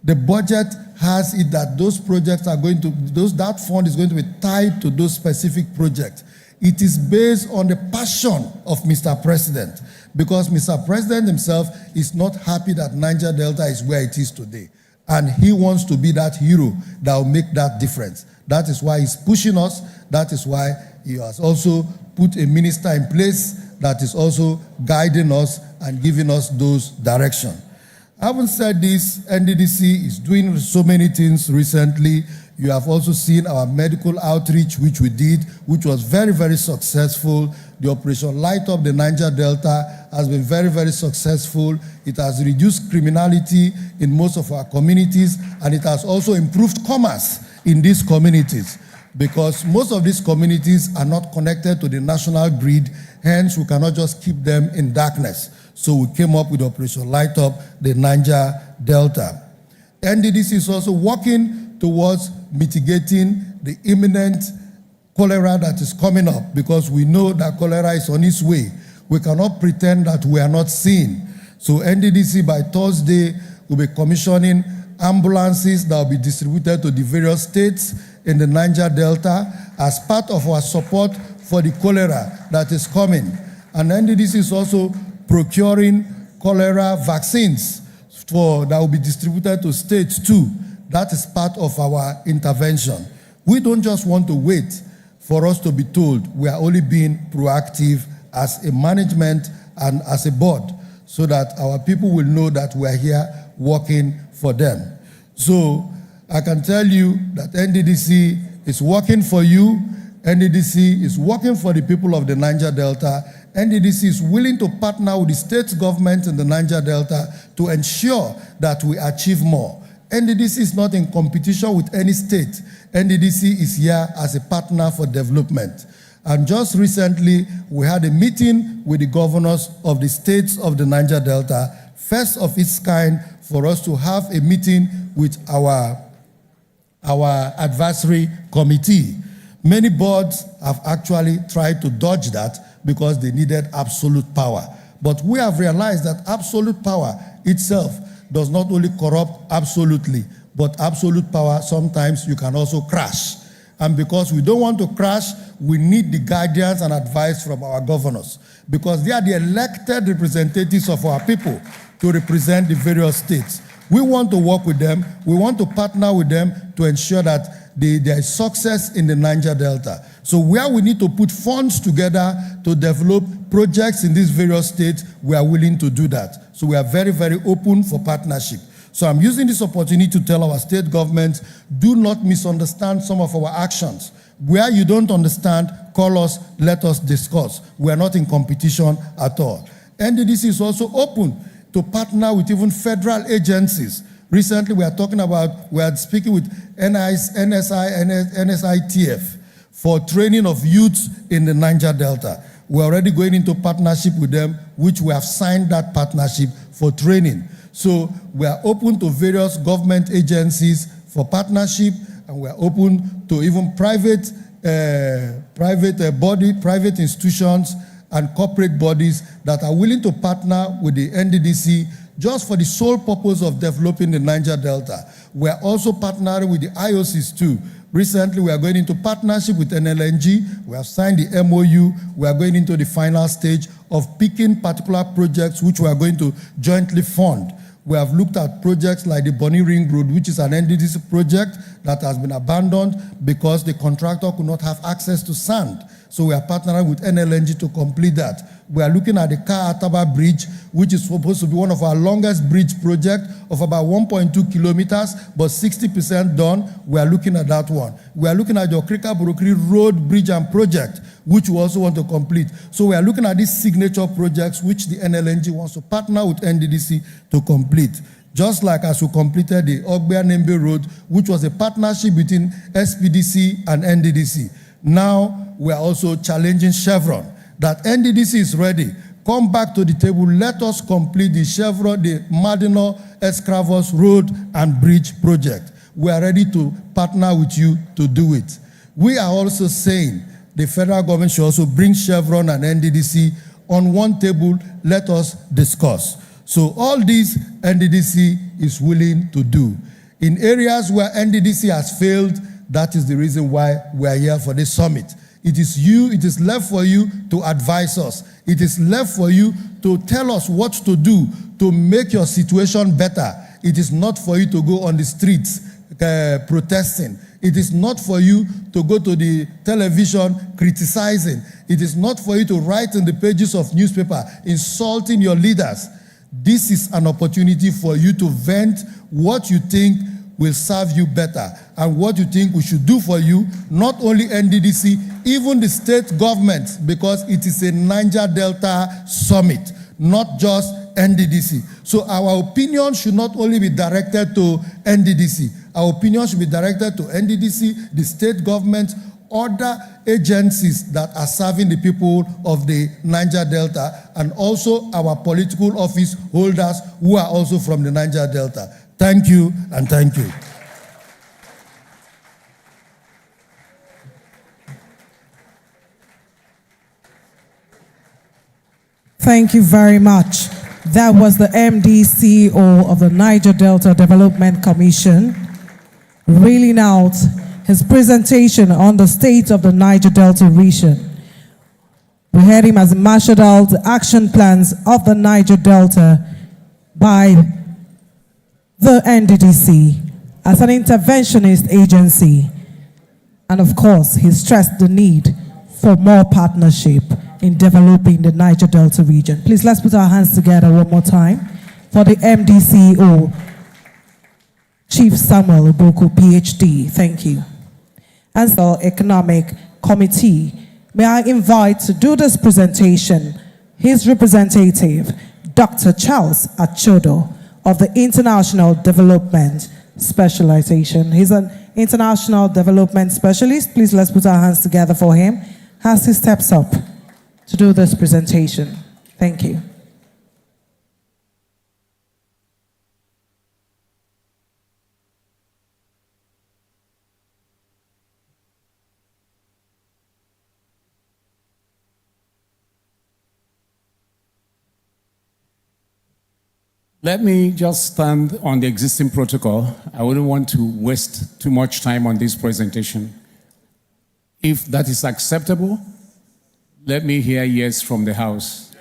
The budget has it that those projects are going to, that fund is going to be tied to those specific projects. It is based on the passion of Mr. President, because Mr. President himself is not happy that Niger Delta is where it is today. And he wants to be that hero that will make that difference. That is why he's pushing us. That is why he has also put a minister in place that is also guiding us and giving us those directions. Having said this, NDDC is doing so many things recently. You have also seen our medical outreach, which we did, which was very, very successful. The Operation Light Up the Niger Delta has been very, very successful. It has reduced criminality in most of our communities, and it has also improved commerce in these communities, because most of these communities are not connected to the national grid. Hence, we cannot just keep them in darkness. So we came up with Operation Light Up the Niger Delta. NDDC is also working towards mitigating the imminent cholera that is coming up, because we know that cholera is on its way. We cannot pretend that we are not seeing. So NDDC by Thursday will be commissioning ambulances that will be distributed to the various states in the Niger Delta as part of our support for the cholera that is coming. And NDDC is also procuring cholera vaccines that will be distributed to states too. That is part of our intervention. We don't just want to wait for us to be told. We are only being proactive as a management and as a board, so that our people will know that we are here working for them. So I can tell you that NDDC is working for you. NDDC is working for the people of the Niger Delta. NDDC is willing to partner with the state government in the Niger Delta to ensure that we achieve more. NDDC is not in competition with any state. NDDC is here as a partner for development. And just recently, we had a meeting with the governors of the states of the Niger Delta, first of its kind for us to have a meeting with our advisory committee. Many boards have actually tried to dodge that because they needed absolute power. But we have realized that absolute power itself does not only corrupt absolutely, but absolute power, sometimes you can also crash. And because we don't want to crash, we need the guidance and advice from our governors, because they are the elected representatives of our people to represent the various states. We want to work with them. We want to partner with them to ensure that there is success in the Niger Delta. So where we need to put funds together to develop projects in these various states, we are willing to do that. So we are very, very open for partnership. So I'm using this opportunity to tell our state governments, do not misunderstand some of our actions. Where you don't understand, call us, let us discuss. We are not in competition at all. NDDC is also open to partner with even federal agencies. Recently, we are speaking with NSITF for training of youths in the Niger Delta. We're already going into partnership with them, which we have signed that partnership for training. So we are open to various government agencies for partnership, and we are open to even private institutions and corporate bodies that are willing to partner with the NDDC just for the sole purpose of developing the Niger Delta. We are also partnering with the IOCs too. Recently, we are going into partnership with NLNG. We have signed the MOU. We are going into the final stage of picking particular projects which we are going to jointly fund. We have looked at projects like the Bonny Ring Road, which is an NDDC project that has been abandoned because the contractor could not have access to sand. So we are partnering with NLNG to complete that. We are looking at the Ka-Ataba Bridge, which is supposed to be one of our longest bridge projects of about 1.2 kilometers, but 60% done. We are looking at that one. We are looking at the Okrika-Burukiri Road Bridge and Project, which we also want to complete. So we are looking at these signature projects, which the NLNG wants to partner with NDDC to complete. Just like as we completed the Ogbia-Nembe Road, which was a partnership between SPDC and NDDC. Now we are also challenging Chevron that NDDC is ready. Come back to the table. Let us complete the Chevron, the Madino-Escravos Road and Bridge project. We are ready to partner with you to do it. We are also saying the federal government should also bring Chevron and NDDC on one table. Let us discuss. So all these NDDC is willing to do. In areas where NDDC has failed, that is the reason why we are here for this summit. It is left for you to advise us. It is left for you to tell us what to do to make your situation better. It is not for you to go on the streets protesting. It is not for you to go to the television criticizing. It is not for you to write in the pages of newspaper insulting your leaders. This is an opportunity for you to vent what you think will serve you better and what you think we should do for you, not only NDDC, even the state government, because it is a Niger Delta summit, not just NDDC. So our opinion should not only be directed to NDDC, our opinion should be directed to NDDC, the state government, other agencies that are serving the people of the Niger Delta, and also our political office holders who are also from the Niger Delta. Thank you, and thank you. Thank you very much. That was the MD/CEO of the Niger Delta Development Commission reeling out his presentation on the state of the Niger Delta region. We heard him as marshaled out the action plans of the Niger Delta by the NDDC as an interventionist agency. And of course, he stressed the need for more partnership in developing the Niger Delta region. Please, let's put our hands together one more time for the MD/CEO, Chief Samuel Oboku, PhD. Thank you. And the Economic Committee, may I invite to do this presentation his representative, Dr. Charles Achodo of the International Development Specialization. He's an international development specialist. Please, let's put our hands together for him as he steps up to do this presentation. Thank you. Let me just stand on the existing protocol. I wouldn't want to waste too much time on this presentation. If that is acceptable, let me hear yes from the House.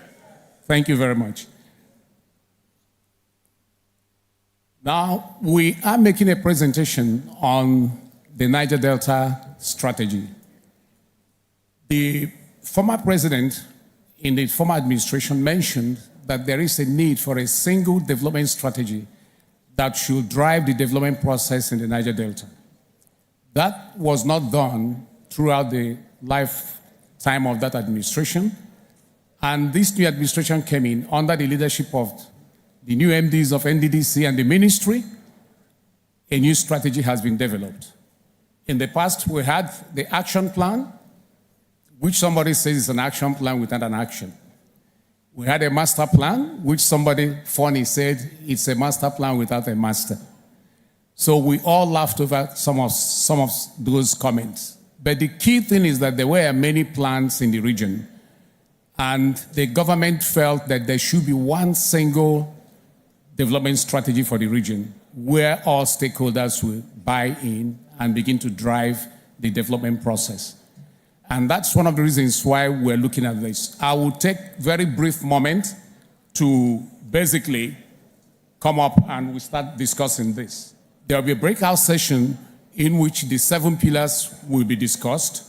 Thank you very much. Now, we are making a presentation on the Niger Delta strategy. The former president in the former administration mentioned that there is a need for a single development strategy that should drive the development process in the Niger Delta. That was not done throughout the lifetime of that administration. And this new administration came in under the leadership of the new MDs of NDDC and the ministry. A new strategy has been developed. In the past, we had the action plan, which somebody says is an action plan without an action. We had a master plan, which somebody funny said it's a master plan without a master. So we all laughed over some of those comments. But the key thing is that there were many plans in the region, and the government felt that there should be one single development strategy for the region where all stakeholders will buy in and begin to drive the development process. And that's one of the reasons why we're looking at this. I will take a very brief moment to basically come up and we start discussing this. There will be a breakout session in which the 7 pillars will be discussed,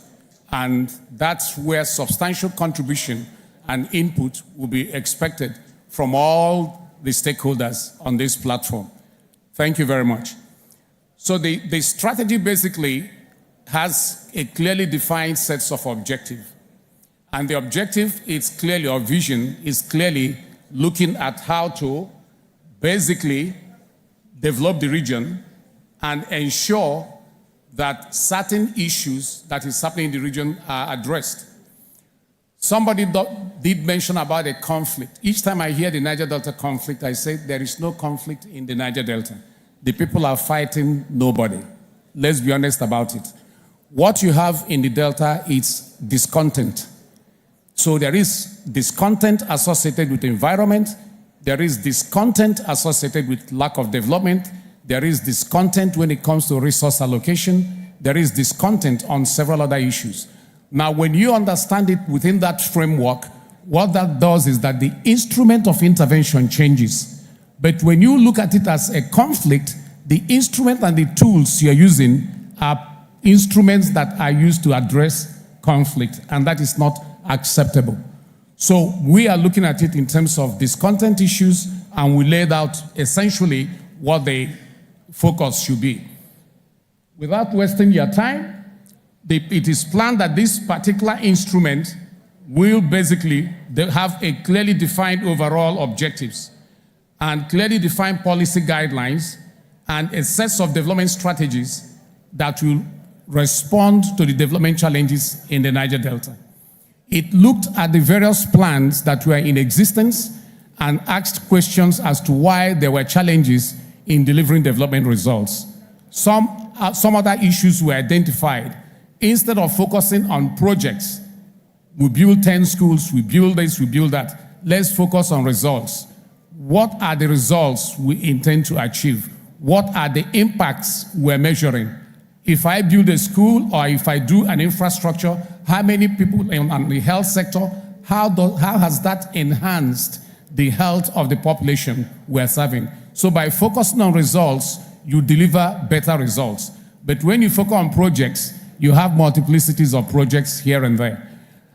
and that's where substantial contribution and input will be expected from all the stakeholders on this platform. Thank you very much. So the strategy basically has a clearly defined set of objectives. And the objective is clearly, or vision is clearly looking at how to basically develop the region and ensure that certain issues that is happening in the region are addressed. Somebody did mention about a conflict. Each time I hear the Niger Delta conflict, I say there is no conflict in the Niger Delta. The people are fighting nobody. Let's be honest about it. What you have in the Delta is discontent. So there is discontent associated with the environment. There is discontent associated with lack of development. There is discontent when it comes to resource allocation. There is discontent on several other issues. Now, when you understand it within that framework, what that does is that the instrument of intervention changes. But when you look at it as a conflict, the instrument and the tools you're using are instruments that are used to address conflict, and that is not acceptable. So we are looking at it in terms of discontent issues, and we laid out essentially what the focus should be. Without wasting your time, it is planned that this particular instrument will basically have a clearly defined overall objectives and clearly defined policy guidelines and a set of development strategies that will respond to the development challenges in the Niger Delta. It looked at the various plans that were in existence and asked questions as to why there were challenges in delivering development results. Some other issues were identified. Instead of focusing on projects, we build 10 schools, we build this, we build that. let's focus on results. What are the results we intend to achieve? What are the impacts we're measuring? If I build a school or if I do an infrastructure, how many people in the health sector, how has that enhanced the health of the population we're serving? So by focusing on results, you deliver better results. But when you focus on projects, you have multiplicities of projects here and there.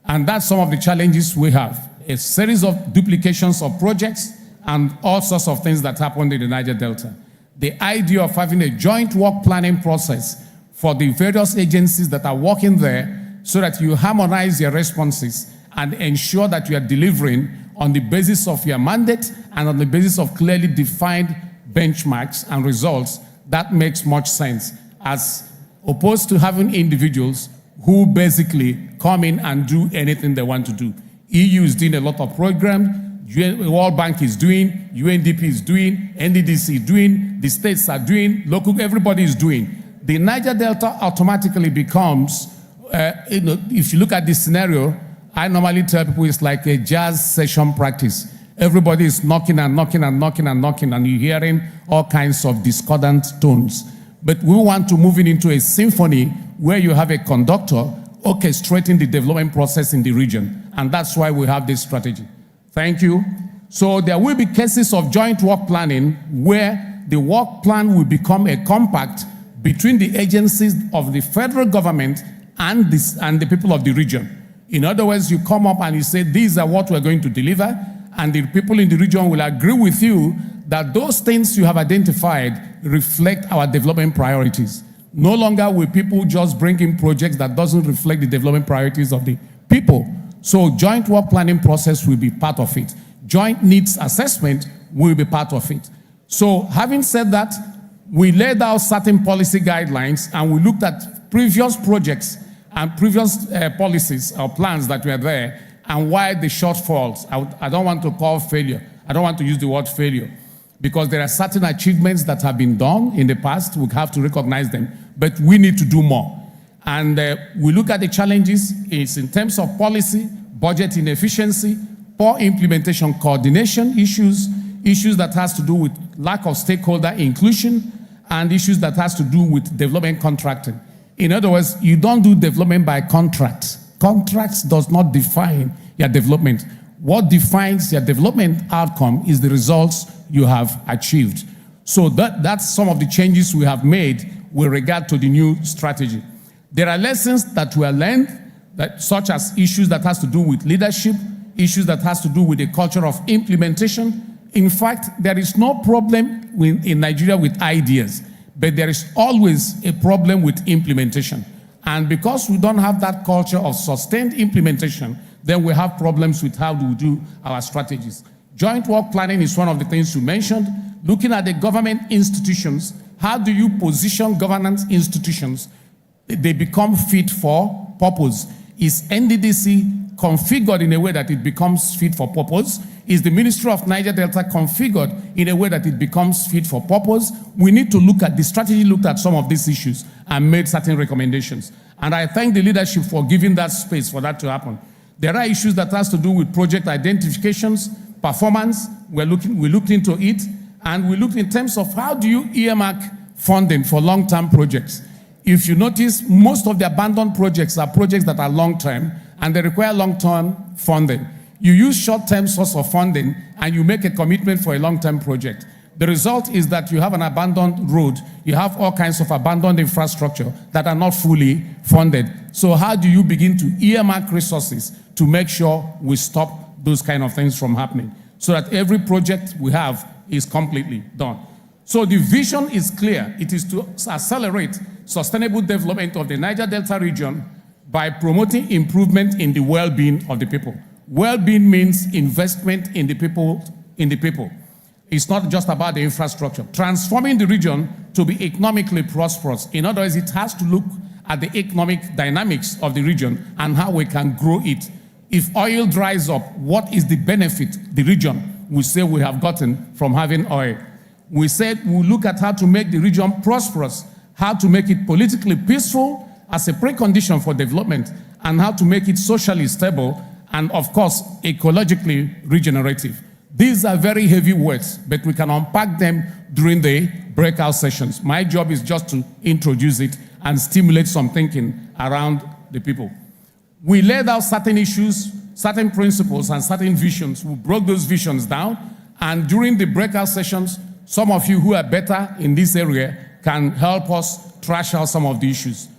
And that's some of the challenges we have. A series of duplications of projects and all sorts of things that happened in the Niger Delta. The idea of having a joint work planning process for the various agencies that are working there so that you harmonize your responses and ensure that you are delivering on the basis of your mandate and on the basis of clearly defined benchmarks and results, that makes much sense, as opposed to having individuals who basically come in and do anything they want to do. EU is doing a lot of programs, World Bank is doing, UNDP is doing, NDDC is doing, the states are doing, local, everybody is doing. The Niger Delta automatically becomes, if you look at this scenario, I normally tell people it's like a jazz session practice. Everybody is knocking and knocking and knocking and knocking, and you're hearing all kinds of discordant tones. But we want to move into a symphony where you have a conductor orchestrating the development process in the region. And that's why we have this strategy. Thank you. So there will be cases of joint work planning where the work plan will become a compact between the agencies of the federal government and the people of the region. In other words, you come up and you say, these are what we're going to deliver, and the people in the region will agree with you that those things you have identified reflect our development priorities. No longer will people just bring in projects that doesn't reflect the development priorities of the people. So joint work planning process will be part of it. Joint needs assessment will be part of it. So having said that, we laid out certain policy guidelines and we looked at previous projects and previous policies or plans that were there and why the shortfalls. I don't want to call failure. I don't want to use the word failure because there are certain achievements that have been done in the past. We have to recognize them, but we need to do more. And we look at the challenges is in terms of policy, budget inefficiency, poor implementation coordination issues that has to do with lack of stakeholder inclusion, and issues that has to do with development contracting. In other words, you don't do development by contract. Contracts does not define your development. What defines your development outcome is the results you have achieved. So that's some of the changes we have made with regard to the new strategy. There are lessons that were learned, such as issues that has to do with leadership, issues that has to do with the culture of implementation. In fact, there is no problem in Nigeria with ideas, but there is always a problem with implementation. And because we don't have that culture of sustained implementation, then we have problems with how do we do our strategies. Joint work planning is one of the things you mentioned. Looking at the government institutions, how do you position governance institutions? They become fit for purpose. Is NDDC configured in a way that it becomes fit for purpose? Is the Ministry of Niger Delta configured in a way that it becomes fit for purpose? We need to look at, the strategy looked at some of these issues and made certain recommendations. And I thank the leadership for giving that space for that to happen. There are issues that has to do with project identifications, performance. We looked into it, and we looked in terms of how do you earmark funding for long-term projects. If you notice, most of the abandoned projects are projects that are long-term, and they require long-term funding. You use short-term source of funding, and you make a commitment for a long-term project. The result is that you have an abandoned road, you have all kinds of abandoned infrastructure that are not fully funded. So how do you begin to earmark resources to make sure we stop those kind of things from happening so that every project we have is completely done? So the vision is clear. It is to accelerate sustainable development of the Niger Delta region by promoting improvement in the well-being of the people. Well-being means investment in the people. It's not just about the infrastructure. Transforming the region to be economically prosperous. In other words, it has to look at the economic dynamics of the region and how we can grow it. If oil dries up, what is the benefit the region will say we have gotten from having oil? We said we'll look at how to make the region prosperous, how to make it politically peaceful as a precondition for development, and how to make it socially stable and of course, ecologically regenerative. These are very heavy words, but we can unpack them during the breakout sessions. My job is just to introduce it and stimulate some thinking around the people. We laid out certain issues, certain principles, and certain visions. We broke those visions down, and during the breakout sessions, some of you who are better in this area can help us trash out some of the issues.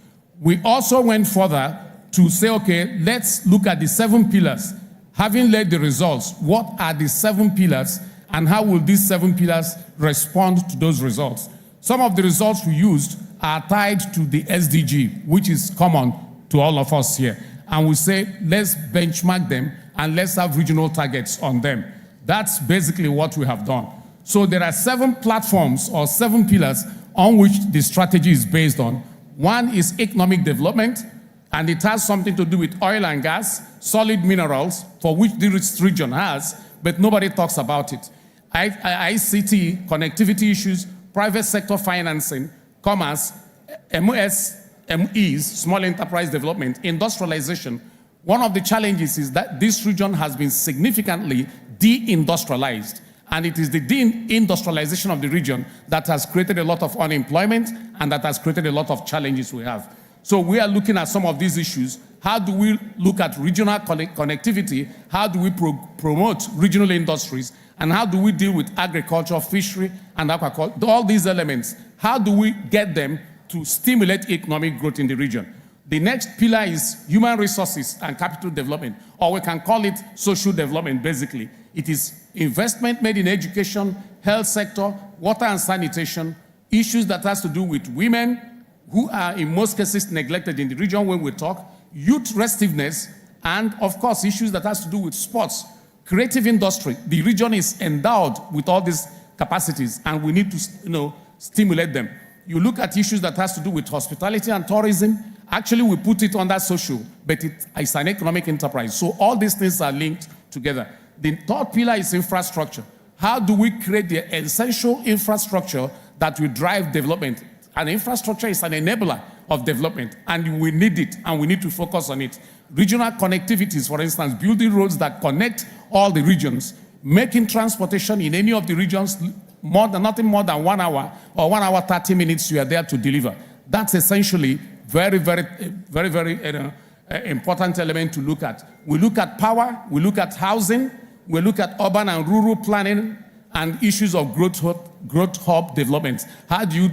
We also went further to say, okay, let's look at the 7 pillars. Having laid the results, what are the 7 pillars, and how will these 7 pillars respond to those results? Some of the results we used are tied to the SDG, which is common to all of us here. And we say, let's benchmark them and let's have regional targets on them. That's basically what we have done. So there are 7 platforms or 7 pillars on which the strategy is based on. One is economic development, and it has something to do with oil and gas, solid minerals, for which this region has, but nobody talks about it. ICT, connectivity issues, private sector financing, commerce, MEs, small enterprise development, industrialization. One of the challenges is that this region has been significantly deindustrialized, and it is the deindustrialization of the region that has created a lot of unemployment and that has created a lot of challenges we have. So we are looking at some of these issues. How do we look at regional connectivity? How do we promote regional industries? And how do we deal with agriculture, fishery, and aquaculture? All these elements, how do we get them to stimulate economic growth in the region? The next pillar is human resources and capital development, or we can call it social development, basically. It is investment made in education, health sector, water and sanitation, issues that has to do with women, who are in most cases neglected in the region when we talk, youth restiveness, and of course issues that has to do with sports, creative industry. The region is endowed with all these capacities, and we need to stimulate them. You look at issues that has to do with hospitality and tourism. Actually, we put it under social, but it's an economic enterprise. So all these things are linked together. The third pillar is infrastructure. How do we create the essential infrastructure that will drive development? And infrastructure is an enabler of development, and we need it, and we need to focus on it. Regional connectivities, for instance, building roads that connect all the regions, making transportation in any of the regions nothing more than 1 hour or 1 hour 30 minutes you are there to deliver. That's essentially very important element to look at. We look at power, we look at housing, we look at urban and rural planning, and issues of growth hub development. How do you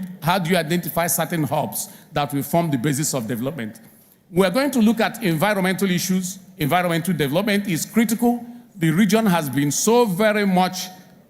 identify certain hubs that will form the basis of development? We're going to look at environmental issues. Environmental development is critical. The region has been so very much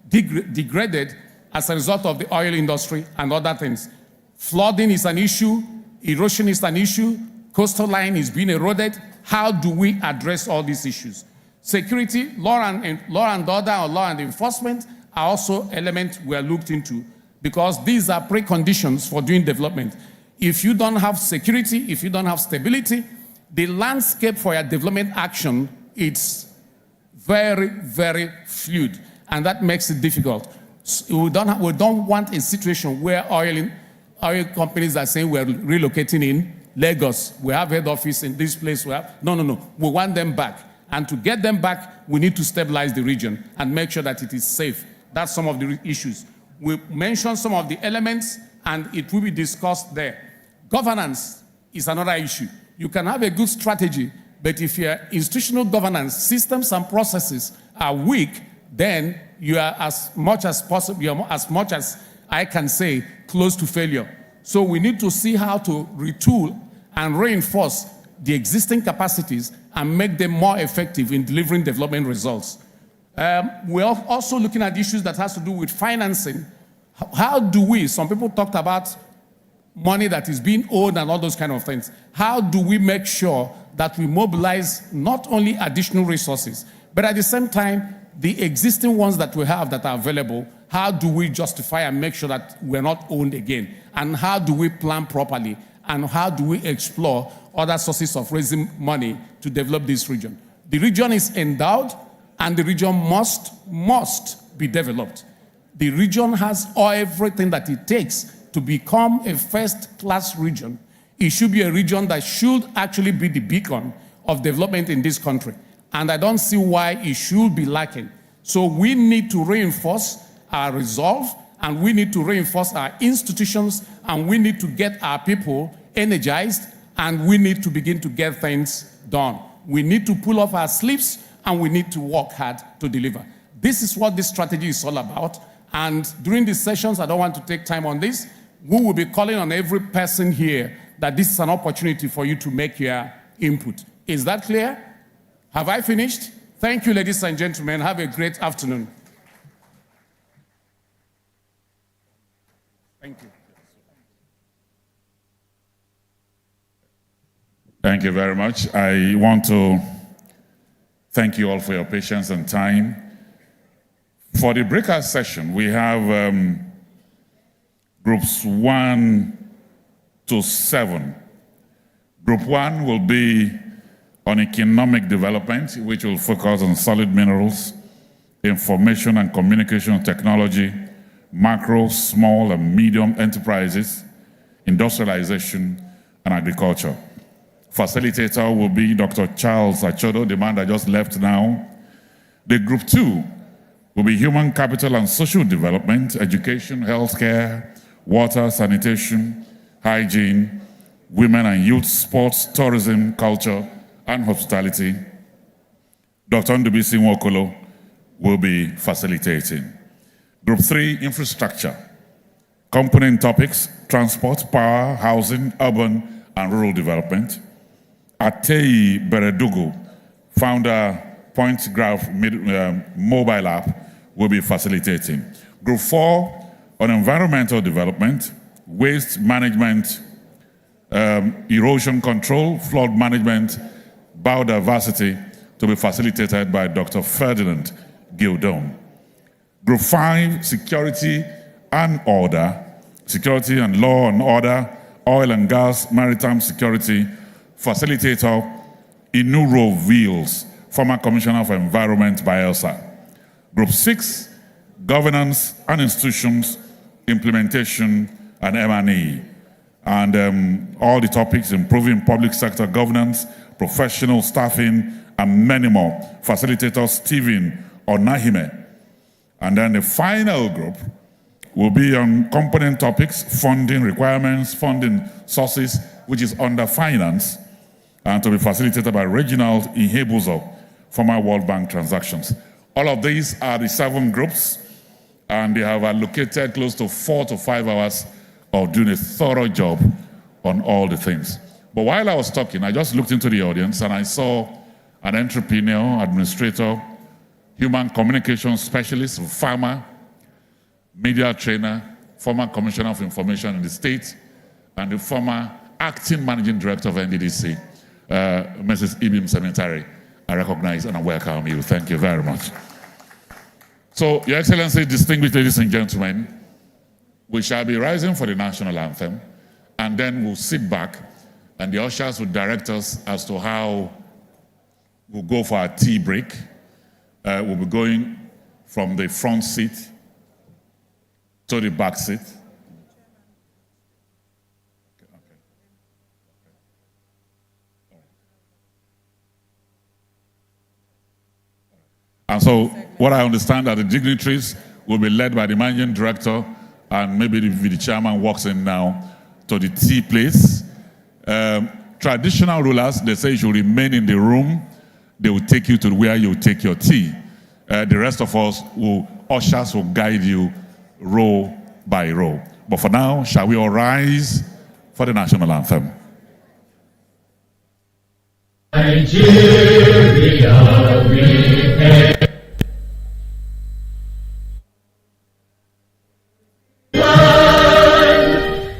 degraded as a result of the oil industry and other things. Flooding is an issue, erosion is an issue, coastal line is being eroded. How do we address all these issues? Security, law and order, or law and enforcement are also elements we are looked into, because these are preconditions for doing development. If you don't have security, if you don't have stability, the landscape for your development action, it's very fluid, and that makes it difficult. We don't want a situation where oil companies are saying we're relocating in Lagos. We have head office in this place. No. We want them back. And to get them back, we need to stabilize the region and make sure that it is safe. That's some of the issues. We mentioned some of the elements, and it will be discussed there. Governance is another issue. You can have a good strategy, but if your institutional governance systems and processes are weak, then you are as much as I can say, close to failure. So we need to see how to retool and reinforce the existing capacities and make them more effective in delivering development results. We're also looking at issues that has to do with financing. How do we, some people talked about money that is being owed and all those kind of things. How do we make sure that we mobilize not only additional resources, but at the same time, the existing ones that we have that are available, how do we justify and make sure that we're not owned again? And how do we plan properly? And how do we explore other sources of raising money to develop this region? The region is endowed, and the region must be developed. The region has everything that it takes to become a first-class region. It should be a region that should actually be the beacon of development in this country. and I don't see why it should be lacking. So we need to reinforce our resolve, and we need to reinforce our institutions, and we need to get our people energized, and we need to begin to get things done. We need to pull off our sleeves, and we need to work hard to deliver. This is what this strategy is all about. And during these sessions, I don't want to take time on this, we will be calling on every person here that this is an opportunity for you to make your input. Is that clear? Have I finished? Thank you, ladies and gentlemen. Have a great afternoon. Thank you. Thank you very much. I want to thank you all for your patience and time. For the breakout session, we have groups 1 to 7. Group 1 will be on economic development, which will focus on solid minerals, information and communication technology, macro, small and medium enterprises, industrialization, and agriculture. Facilitator will be Dr. Charles Achodo, the man that just left now. The group 2 will be human capital and social development, education, healthcare, water, sanitation, hygiene, women and youth, sports, tourism, culture, and hospitality. Dr. NDDC Nwokolo will be facilitating. Group 3, infrastructure. Component topics, transport, power, housing, urban, and rural development. Atei Beredugu, founder Point Graph mobile app, will be facilitating. Group 4, on environmental development, waste management, erosion control, flood management, biodiversity, to be facilitated by Dr. Ferdinand Gildon. Group 5, security and order, security and law and order, oil and gas, maritime security, facilitator Inuro Veals, former Commissioner for Environment, Bielsa. Group 6, governance and institutions, implementation and M&E. And all the topics, improving public sector governance, professional staffing, and many more. Facilitator Stephen Onahime. And then the final group will be on component topics, funding requirements, funding sources, which is under finance, and to be facilitated by Reginald Ihebuzo, former World Bank transactions. All of these are the 7 groups, and they have allocated close to 4 to 5 hours of doing a thorough job on all the things. But while I was talking, I just looked into the audience and I saw an entrepreneur, administrator, human communication specialist, farmer, media trainer, former commissioner of information in the state, and the former acting managing director of NDDC, Mrs. Ibim Cemetery. I recognize and I welcome you. Thank you very much. So, Your Excellency, distinguished ladies and gentlemen, we shall be rising for the national anthem, and then we'll sit back, and the ushers will direct us as to how we'll go for our tea break. We'll be going from the front seat to the back seat. And so what I understand that the dignitaries will be led by the managing director, and maybe the chairman walks in now to the tea place. Traditional rulers, they say you should remain in the room. They will take you to where you take your tea. The rest of us, ushers will guide you row by row. But for now, shall we all rise for the national anthem? Nigeria, we hail.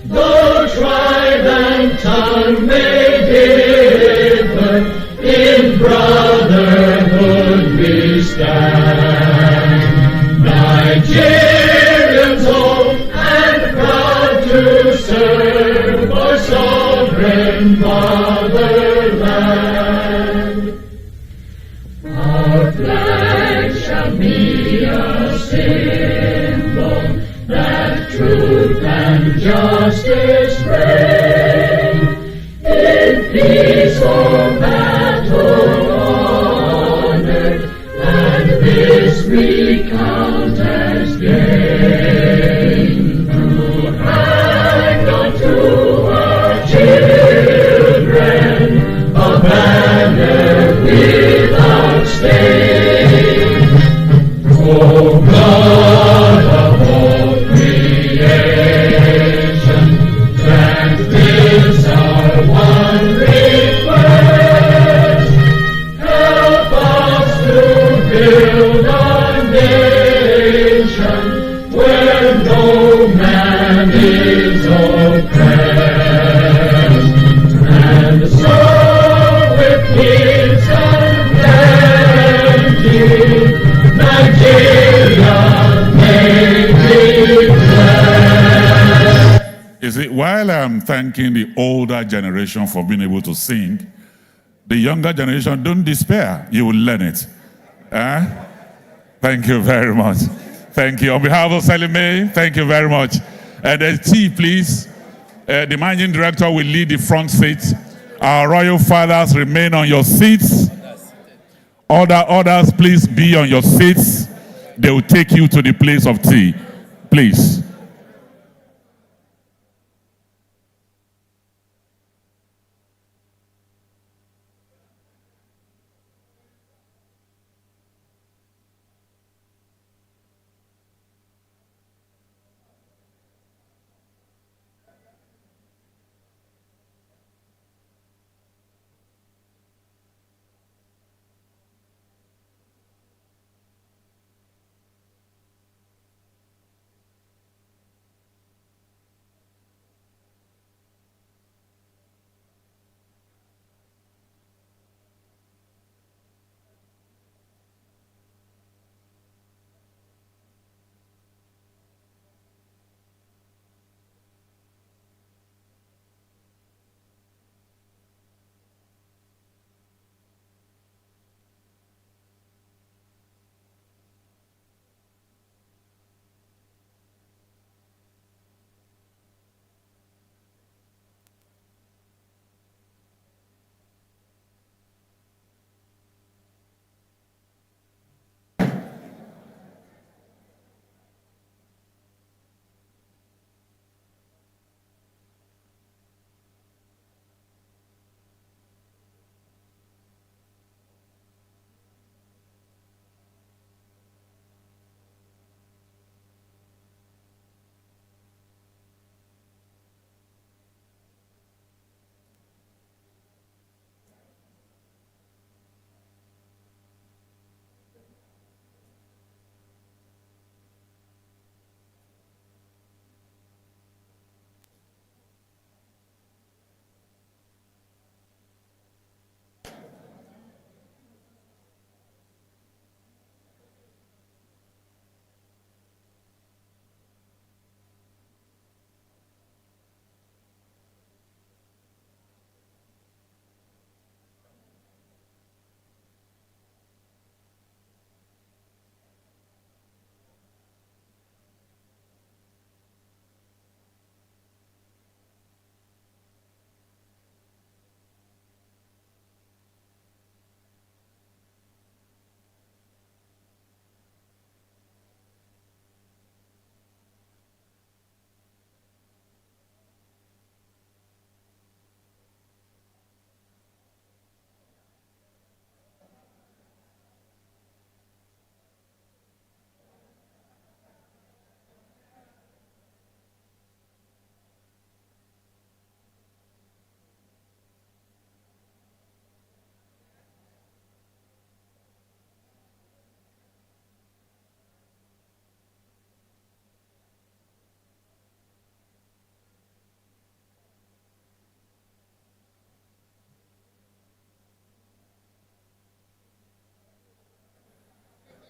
Though tribe and tongue may differ, in brotherhood we stand. Nigerians old and proud to serve our sovereign fatherland. Our flag shall be a symbol that truth and justice reign. In peace or battle You see, while I'm thanking the older generation for being able to sing, the younger generation, don't despair. You will learn it. Thank you very much. Thank you. On behalf of Salome, thank you very much. The T, please. The managing director will lead the front seat. Our royal fathers remain on your seats. Others, please be on your seats. They will take you to the place of tea. Please.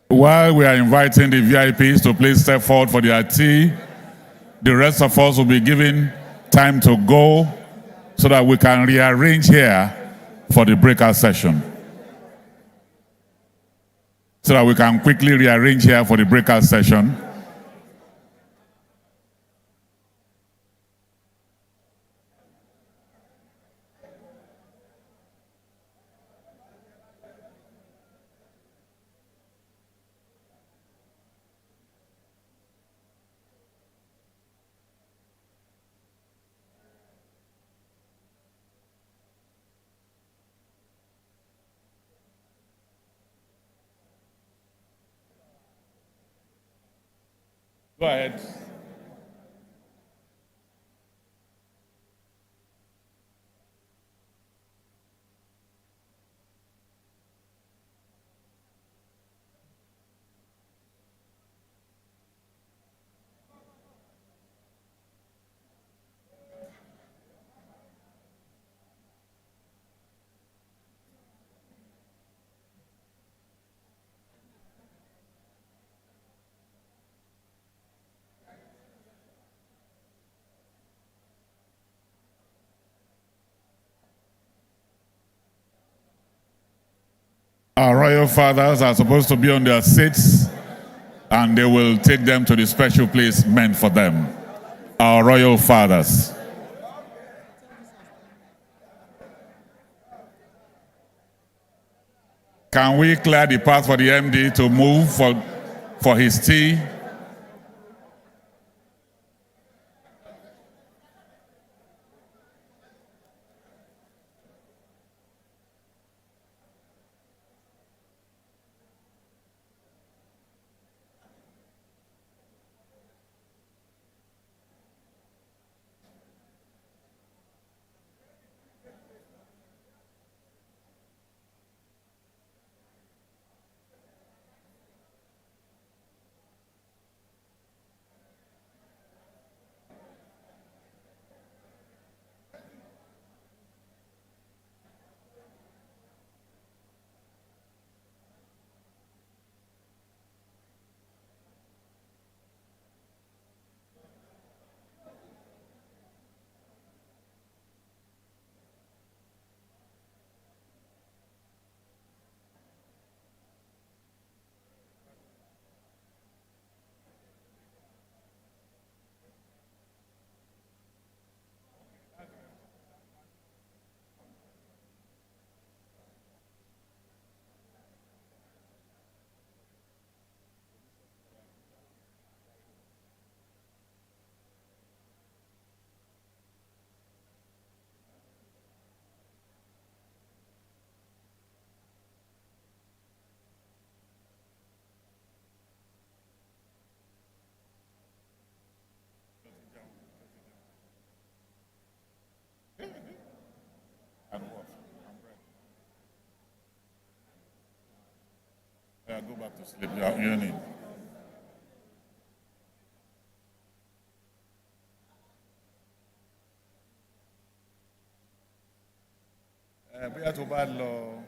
While we are inviting the VIPs to please step forward for their tea, the rest of us will be given time to go so that we can rearrange here for the breakout session. So that we can quickly rearrange here for the breakout session. Go ahead. Our royal fathers are supposed to be on their seats, and they will take them to the special place meant for them. Our royal fathers. Can we clear the path for the MD to move for his tea? Yeah, go back to sleep. You need. Bóyá tó bá lọ.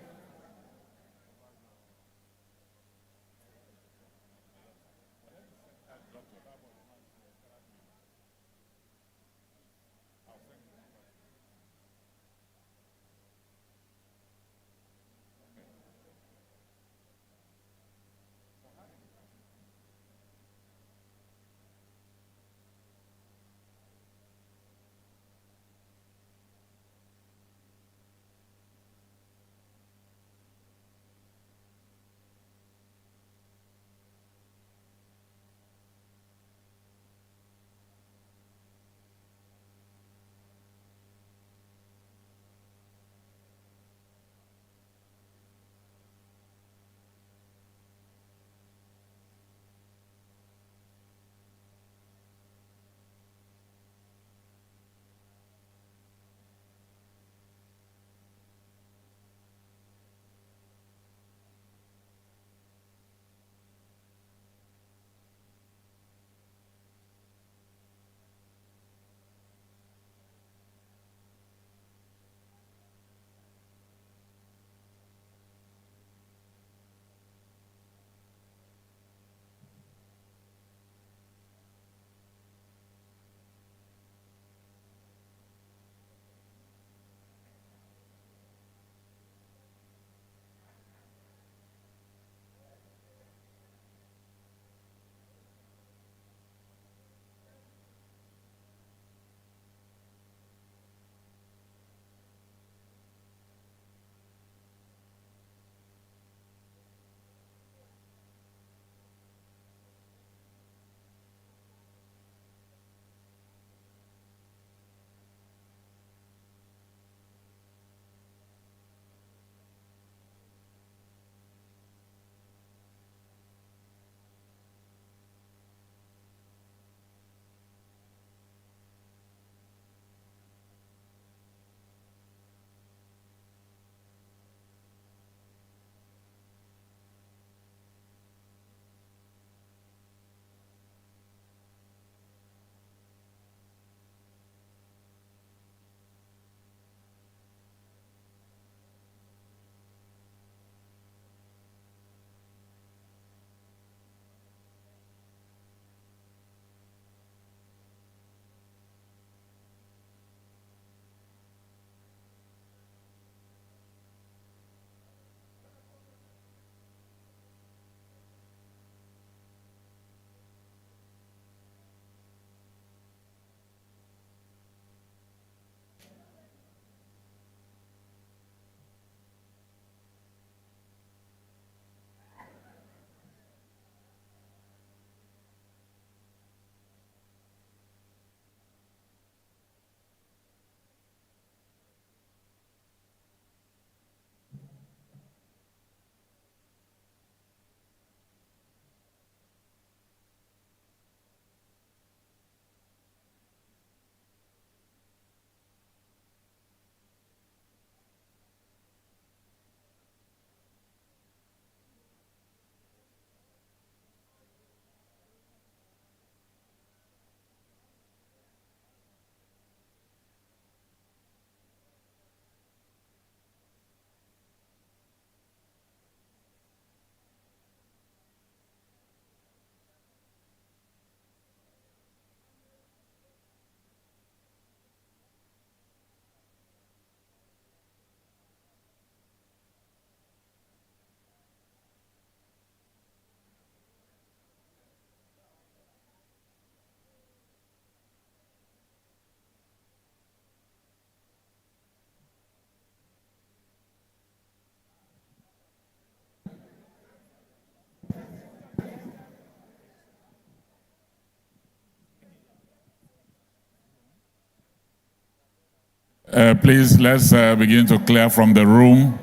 Please, let's begin to clear from the room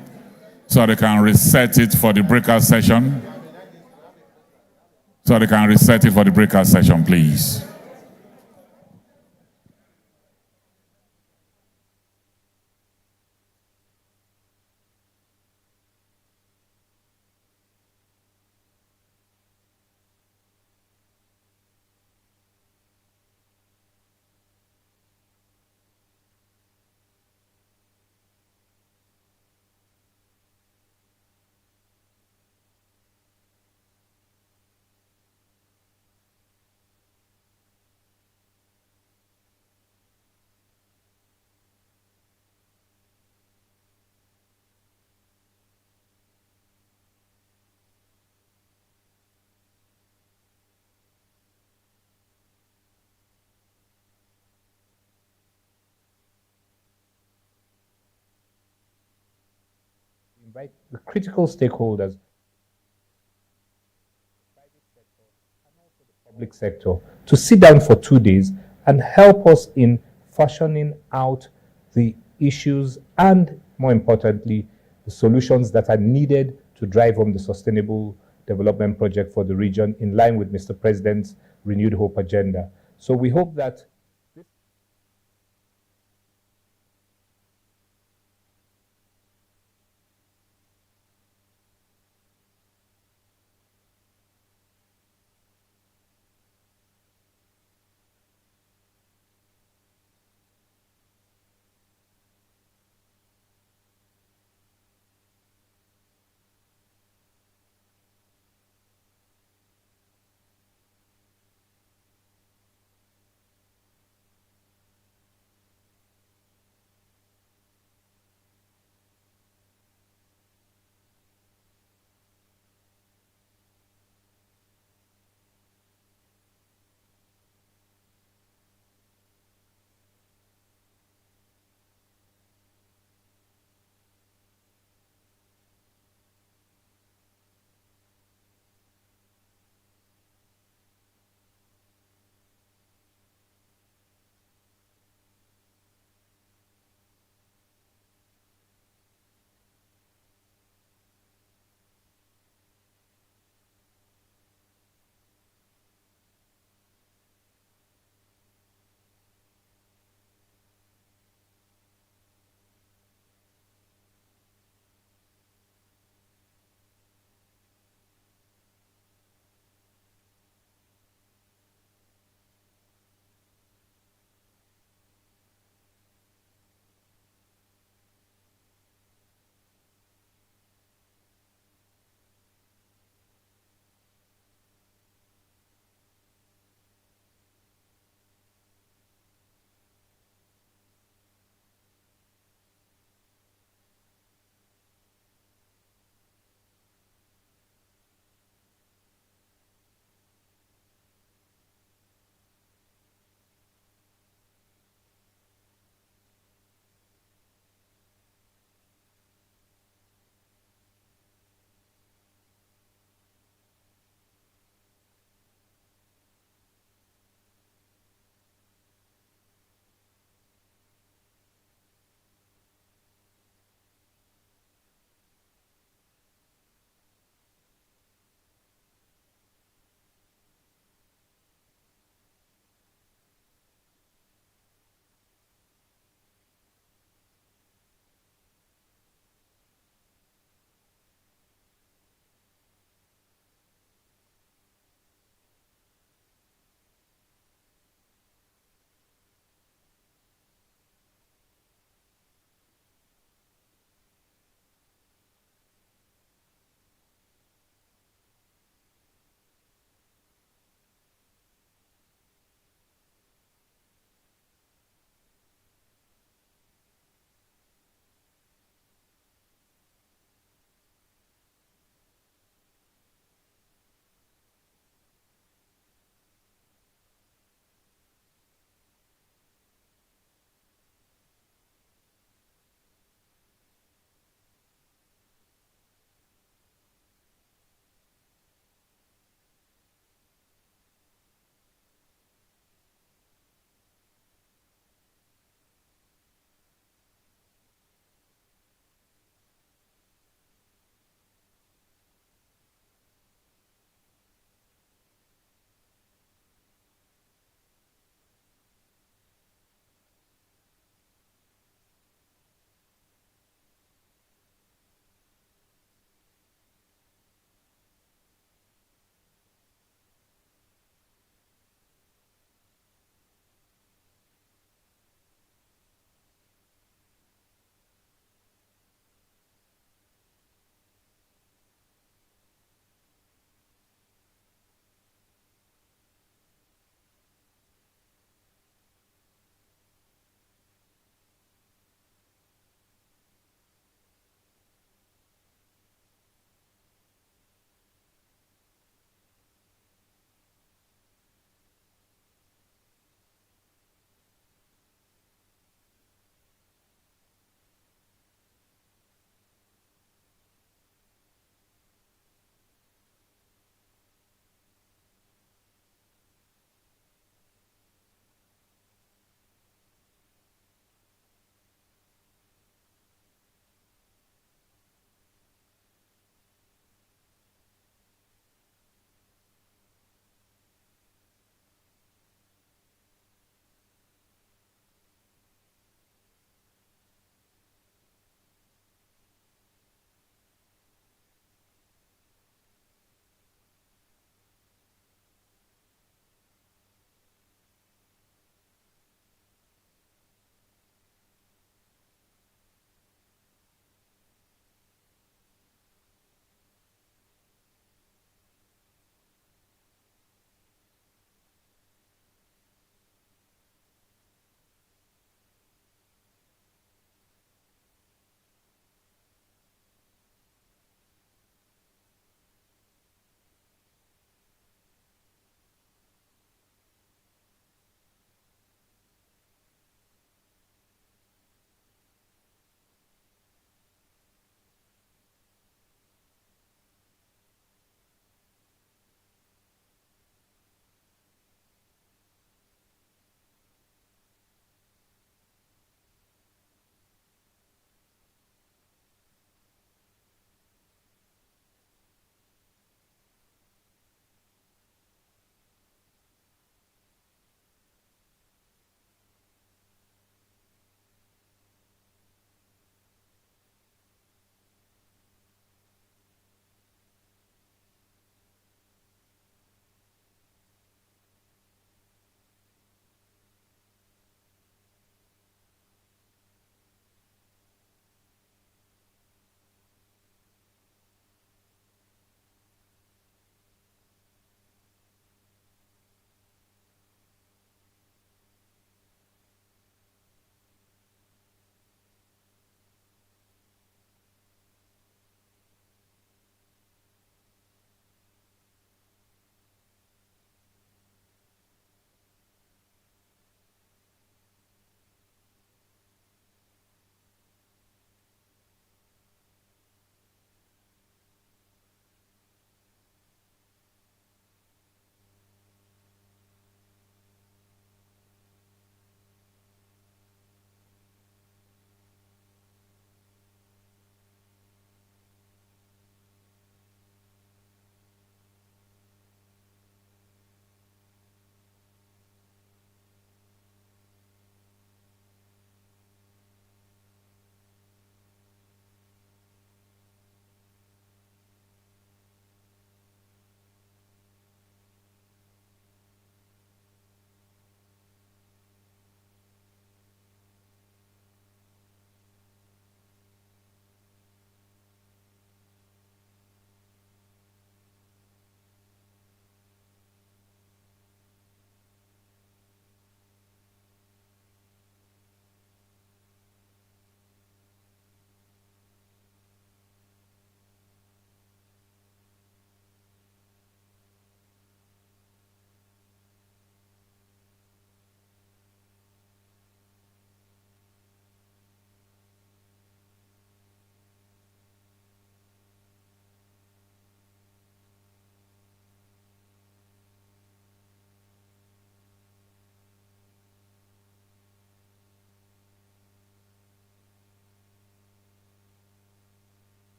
so they can reset it for the breakout session. So they can reset it for the breakout session, please. Invite the critical stakeholders, private sector and also the public sector, to sit down for 2 days and help us in fashioning out the issues and, more importantly, the solutions that are needed to drive home the sustainable development project for the region in line with Mr. President's renewed hope agenda. So we hope that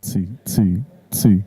T.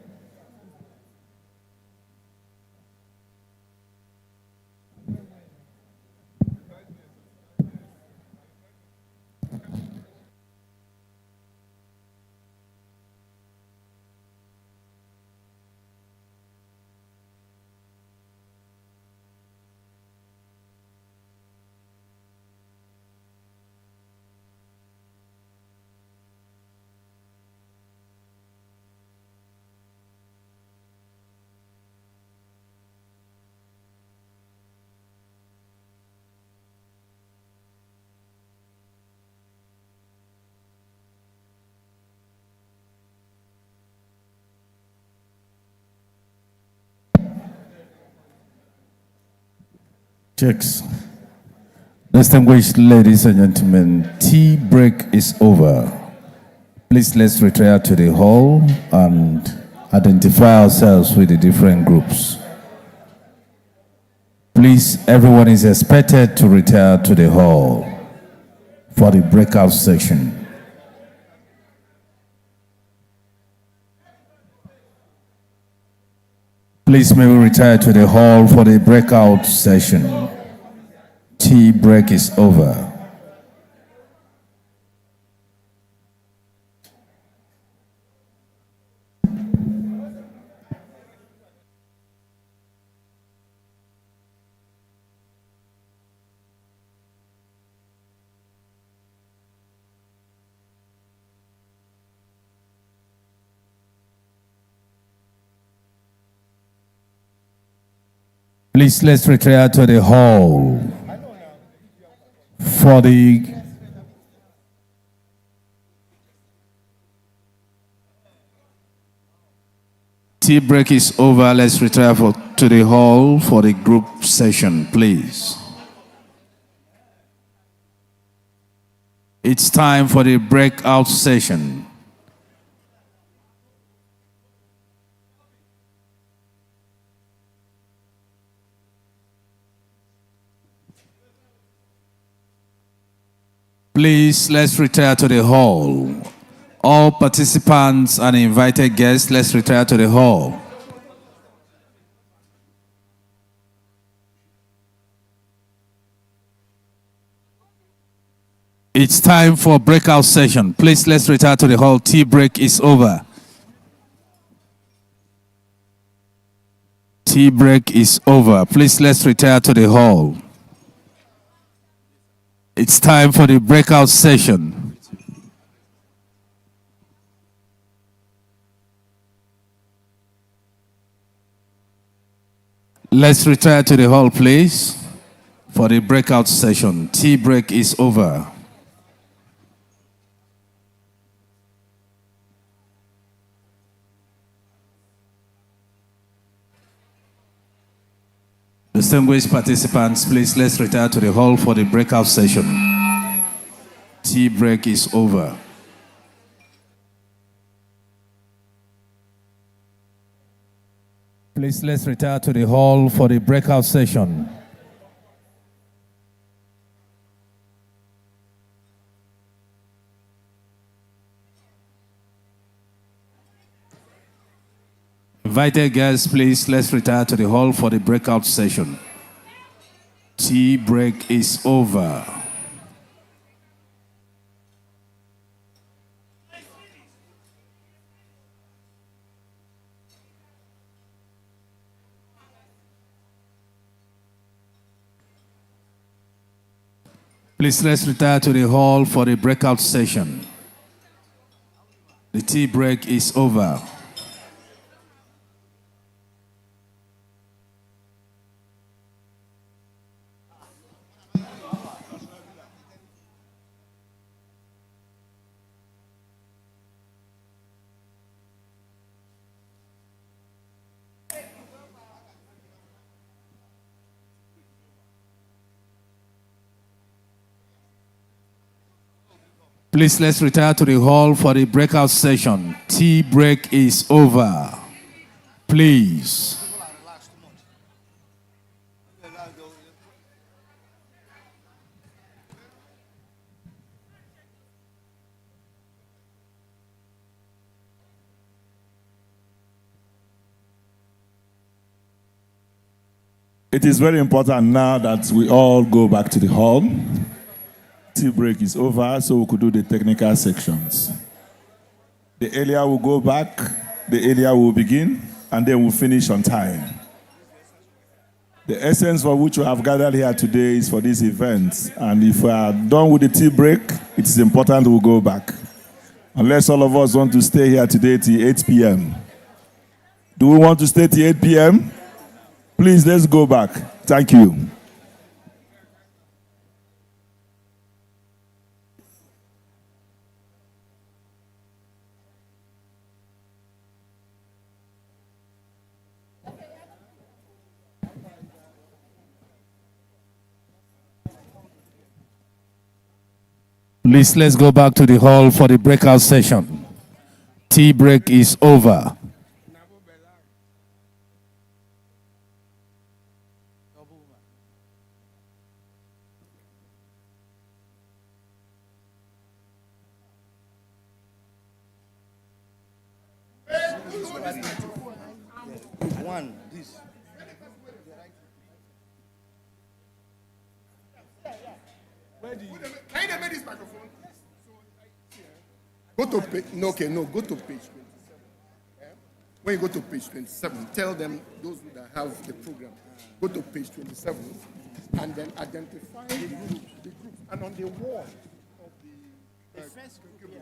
Checks. Distinguished ladies and gentlemen, tea break is over. Please let's retire to the hall and identify ourselves with the different groups. Please, everyone is expected to retire to the hall for the breakout section. Please may we retire to the hall for the breakout session. Tea break is over. Please let's retire to the hall for the tea break is over. Let's retire to the hall for the group session, please. It's time for the breakout session. Please, let's retire to the hall. All participants and invited guests, let's retire to the hall. It's time for breakout session. Please, let's retire to the hall. Tea break is over. Tea break is over. Please, let's retire to the hall. It's time for the breakout session. Let's retire to the hall, please, for the breakout session. Tea break is over. Distinguished participants, please let's retire to the hall for the breakout session. Tea break is over. Please let's retire to the hall for the breakout session. Invited guests, please let's retire to the hall for the breakout session. Tea break is over. Please let's retire to the hall for the breakout session. The tea break is over. Please let's retire to the hall for the breakout session. Tea break is over. Please. It is very important now that we all go back to the hall. Tea break is over, so we could do the technical sections. The earlier we go back, the earlier we'll begin, and then we'll finish on time. The essence for which we have gathered here today is for this event. And if we are done with the tea break, it is important we go back. Unless all of us want to stay here today till 8 p.m. Do we want to stay till 8 p.m.? Please, let's go back. Thank you. Please, let's go back to the hall for the breakout session. Tea break is over. Can you make this microphone? Go to page. No, okay, no. Go to page 27. Yeah? When you go to page 27, tell them those that have the program. Go to page 27 and then identify the groups. And on the wall of the first group.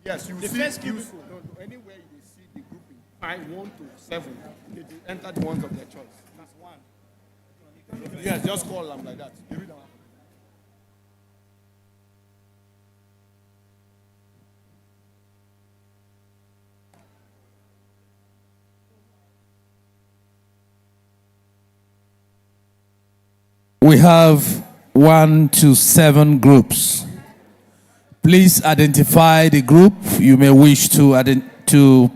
Yes, you see. First group. No, anywhere you will see the grouping. 5, 1 to 7. They enter the ones of their choice. That's one. Yes, just call them like that. You read them out. We have 1 to 7 groups. Please identify the group you may wish to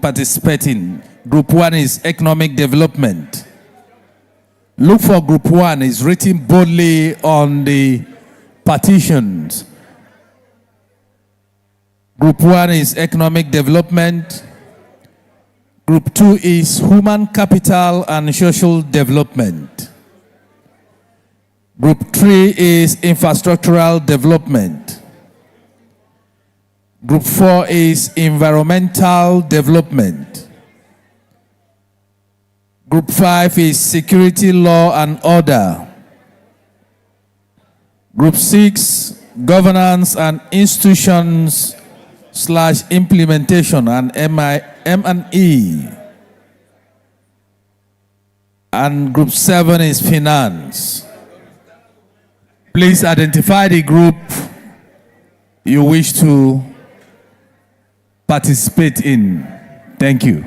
participate in. Group 1 is economic development. Look for group 1. It's written boldly on the partitions. Group 1 is economic development. Group 2 is human capital and social development. Group 3 is infrastructural development. Group 4 is environmental development. Group 5 is security, law, and order. Group 6, governance and institutions / implementation and M&E. And group 7 is finance. Please identify the group you wish to participate in. Thank you.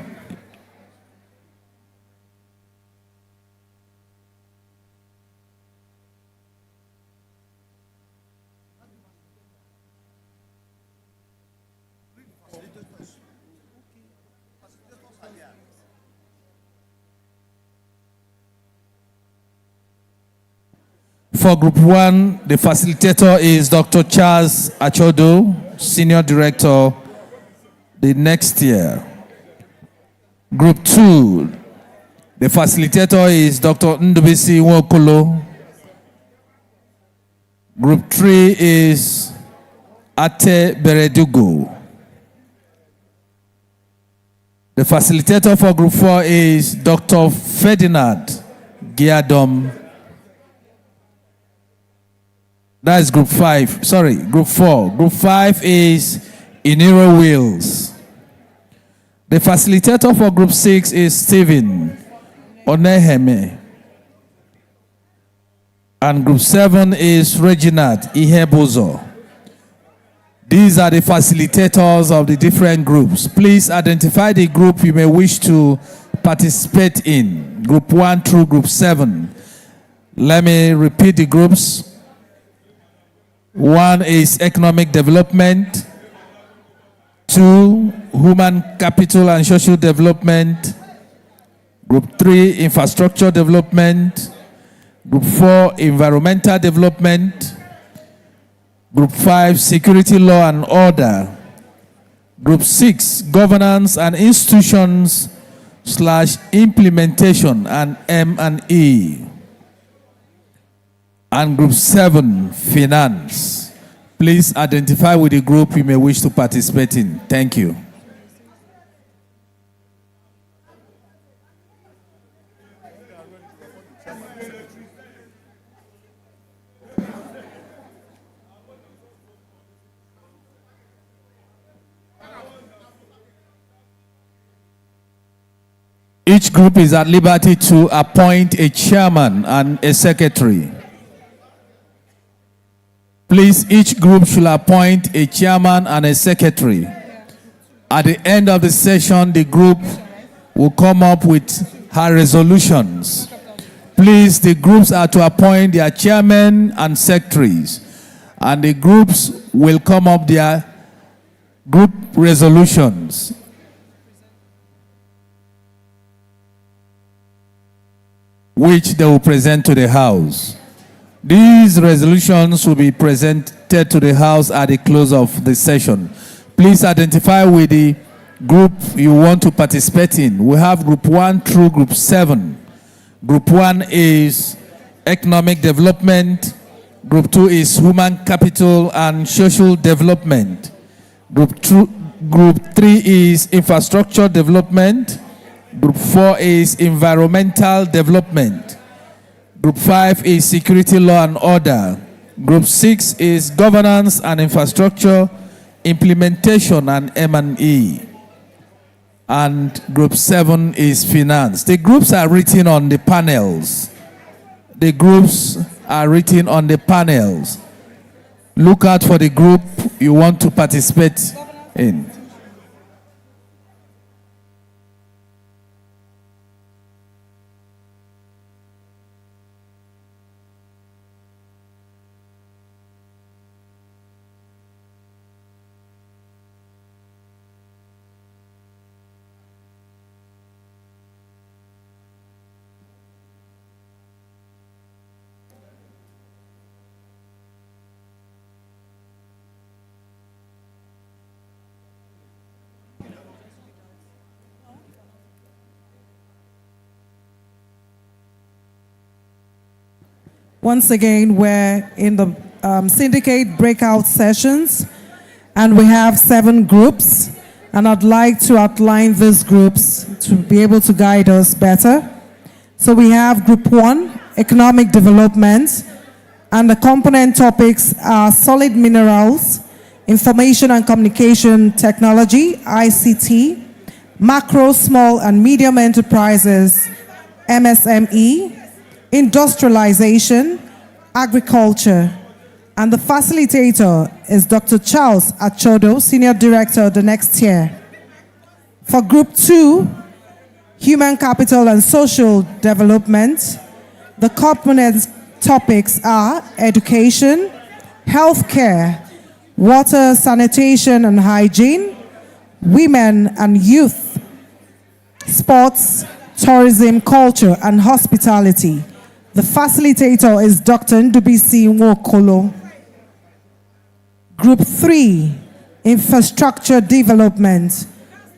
For Group 1, the facilitator is Dr. Charles Achodo, Senior Director, the next year. Group 2, the facilitator is Dr. NDDC Nwokolo. Group 3 is Ate Beredugo. The facilitator for Group 4 is Dr. Ferdinand Giadom. That is Group 5. Sorry, Group 4. Group 5 is Iniro Wills. The facilitator for Group 6 is Stephen Oneheme. And Group 7 is Reginald Ihebozo. These are the facilitators of the different groups. Please identify the group you may wish to participate in. Group 1 through Group 7. Let me repeat the groups. 1 is economic development. 2, human capital and social development. Group 3, infrastructure development. Group 4, environmental development. Group 5, security, law, and order. Group 6, governance and institutions / implementation and M&E. And group 7, finance. Please identify with the group you may wish to participate in. Thank you. Each group is at liberty to appoint a chairman and a secretary. Please, each group should appoint a chairman and a secretary. At the end of the session, the group will come up with her resolutions. Please, the groups are to appoint their chairmen and secretaries, and the groups will come up their group resolutions. Which they will present to the House. These resolutions will be presented to the House at the close of the session. Please identify with the group you want to participate in. We have group 1 through group 7. Group 1 is economic development. Group 2 is human capital and social development. Group 3 is infrastructure development. Group 4 is environmental development. Group 5 is security, law and order. Group 6 is governance and infrastructure, implementation and M&E. And group 7 is finance. The groups are written on the panels. The groups are written on the panels. Look out for the group you want to participate in. Once again, we're in the syndicate breakout sessions, and we have 7 groups, and I'd like to outline these groups to be able to guide us better. So we have group 1, economic development, and the component topics are solid minerals, information and communication technology, ICT, macro, small and medium enterprises, MSME, industrialization, agriculture, and the facilitator is Dr. Charles Achodo, Senior Director of the next year. For Group 2, human capital and social development, the component topics are education, healthcare, water, sanitation and hygiene, women and youth, sports, tourism, culture, and hospitality. The facilitator is Dr. Ndubisi Nwokolo. Group 3, infrastructure development.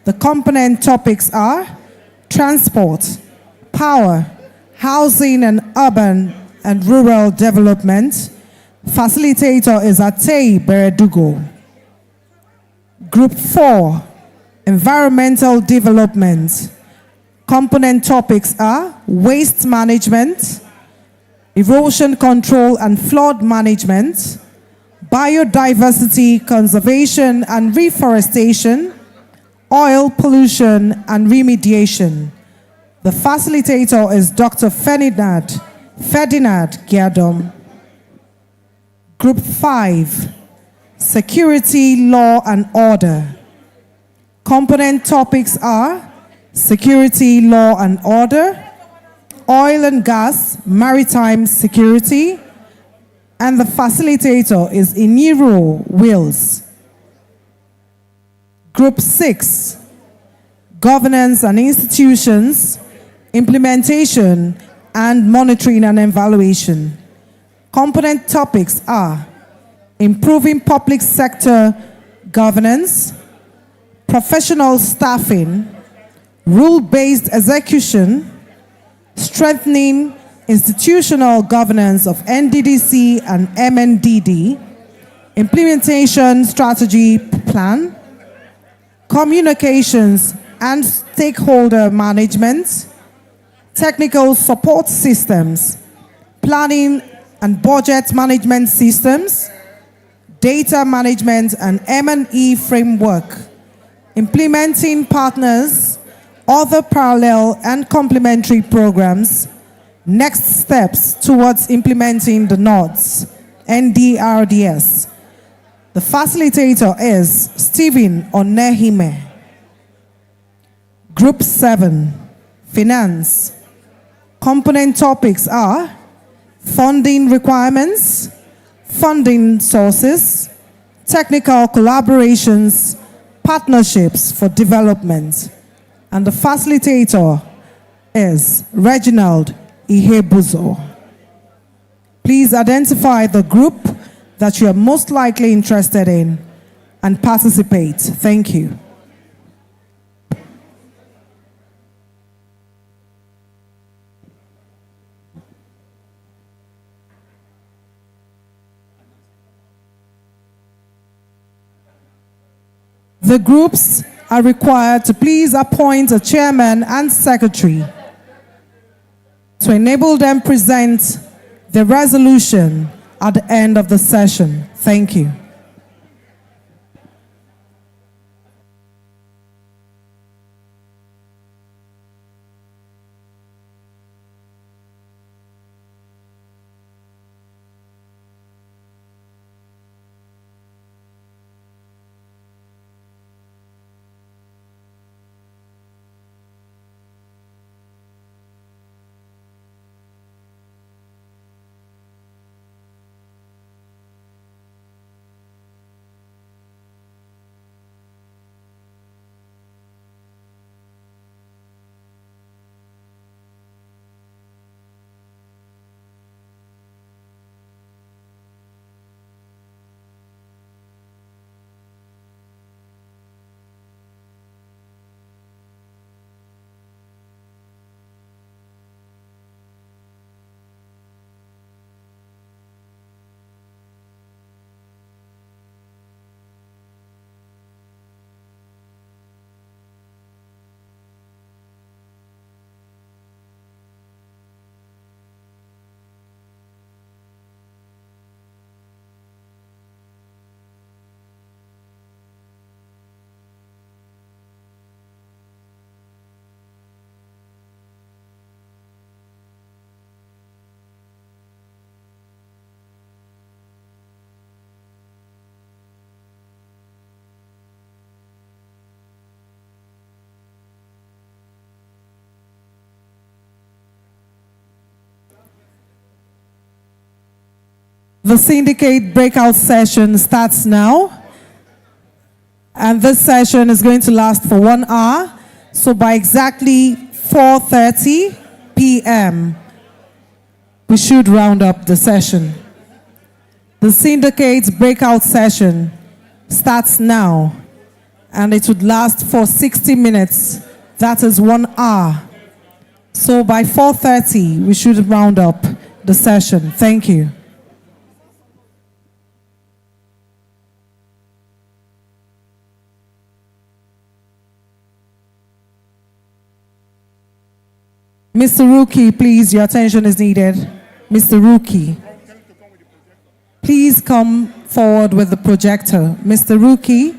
The component topics are transport, power, housing and urban and rural development. Facilitator is Atei Beredugo. Group 4, environmental development. Component topics are waste management, erosion control and flood management, biodiversity conservation and reforestation, oil pollution and remediation. The facilitator is Dr. Ferdinand Giadom. Group 5, security, law and order. Component topics are security, law and order, oil and gas, maritime security, and the facilitator is Iniro Wills. Group 6, governance and institutions, implementation and monitoring and evaluation. Component topics are improving public sector governance, professional staffing, rule-based execution, strengthening institutional governance of NDDC and MNDD, implementation strategy plan, communications and stakeholder management, technical support systems, planning and budget management systems, data management and M&E framework, implementing partners, other parallel and complementary programs, next steps towards implementing the nodes, NDRDS. The facilitator is Stephen Onehime. Group 7, Finance. Component topics are funding requirements, funding sources, technical collaborations, partnerships for development. And the facilitator is Reginald Ihebuzo. Please identify the group that you are most likely interested in and participate. Thank you. The groups are required to please appoint a chairman and secretary to enable them present the resolution at the end of the session. Thank you. The syndicate breakout session starts now. And this session is going to last for 1 hour. So by exactly 4:30 p.m., we should round up the session. The syndicate breakout session starts now, and it would last for 60 minutes. That is 1 hour. So by 4:30, we should round up the session. Thank you. Mr. Rookie, please, your attention is needed. Mr. Rookie, please come forward with the projector. Mr. Rookie.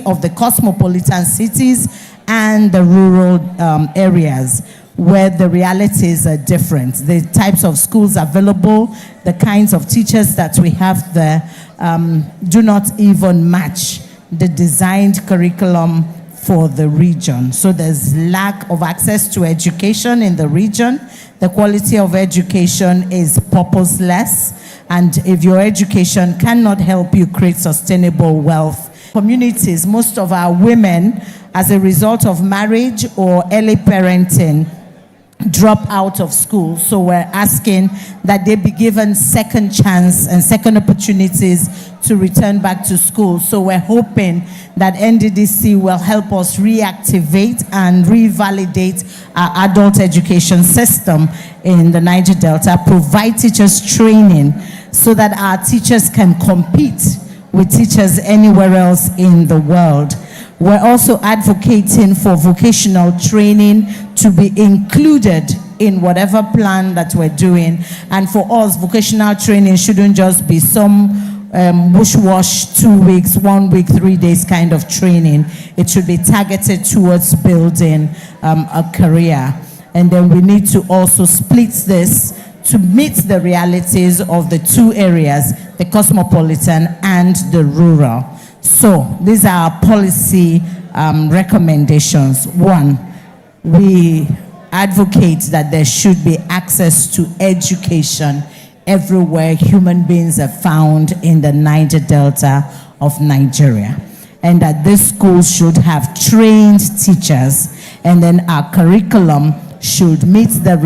of the cosmopolitan cities and the rural areas, where the realities are different. The types of schools available, the kinds of teachers that we have there do not even match the designed curriculum for the region. So there's lack of access to education in the region. The quality of education is purposeless, and if your education cannot help you create sustainable wealth, communities, most of our women, as a result of marriage or early parenting, drop out of school. So we're asking that they be given second chance and second opportunities to return back to school. So we're hoping that NDDC will help us reactivate and revalidate our adult education system in the Niger Delta, provide teachers training so that our teachers can compete with teachers anywhere else in the world. We're also advocating for vocational training to be included in whatever plan that we're doing. And for us, vocational training shouldn't just be some whoosh-wash, 2 weeks, 1 week, 3 days kind of training. It should be targeted towards building a career. And then we need to also split this to meet the realities of the two areas, the cosmopolitan and the rural. So these are our policy recommendations. One, we advocate that there should be access to education everywhere human beings are found in the Niger Delta of Nigeria, and that this school should have trained teachers, and then our curriculum should meet the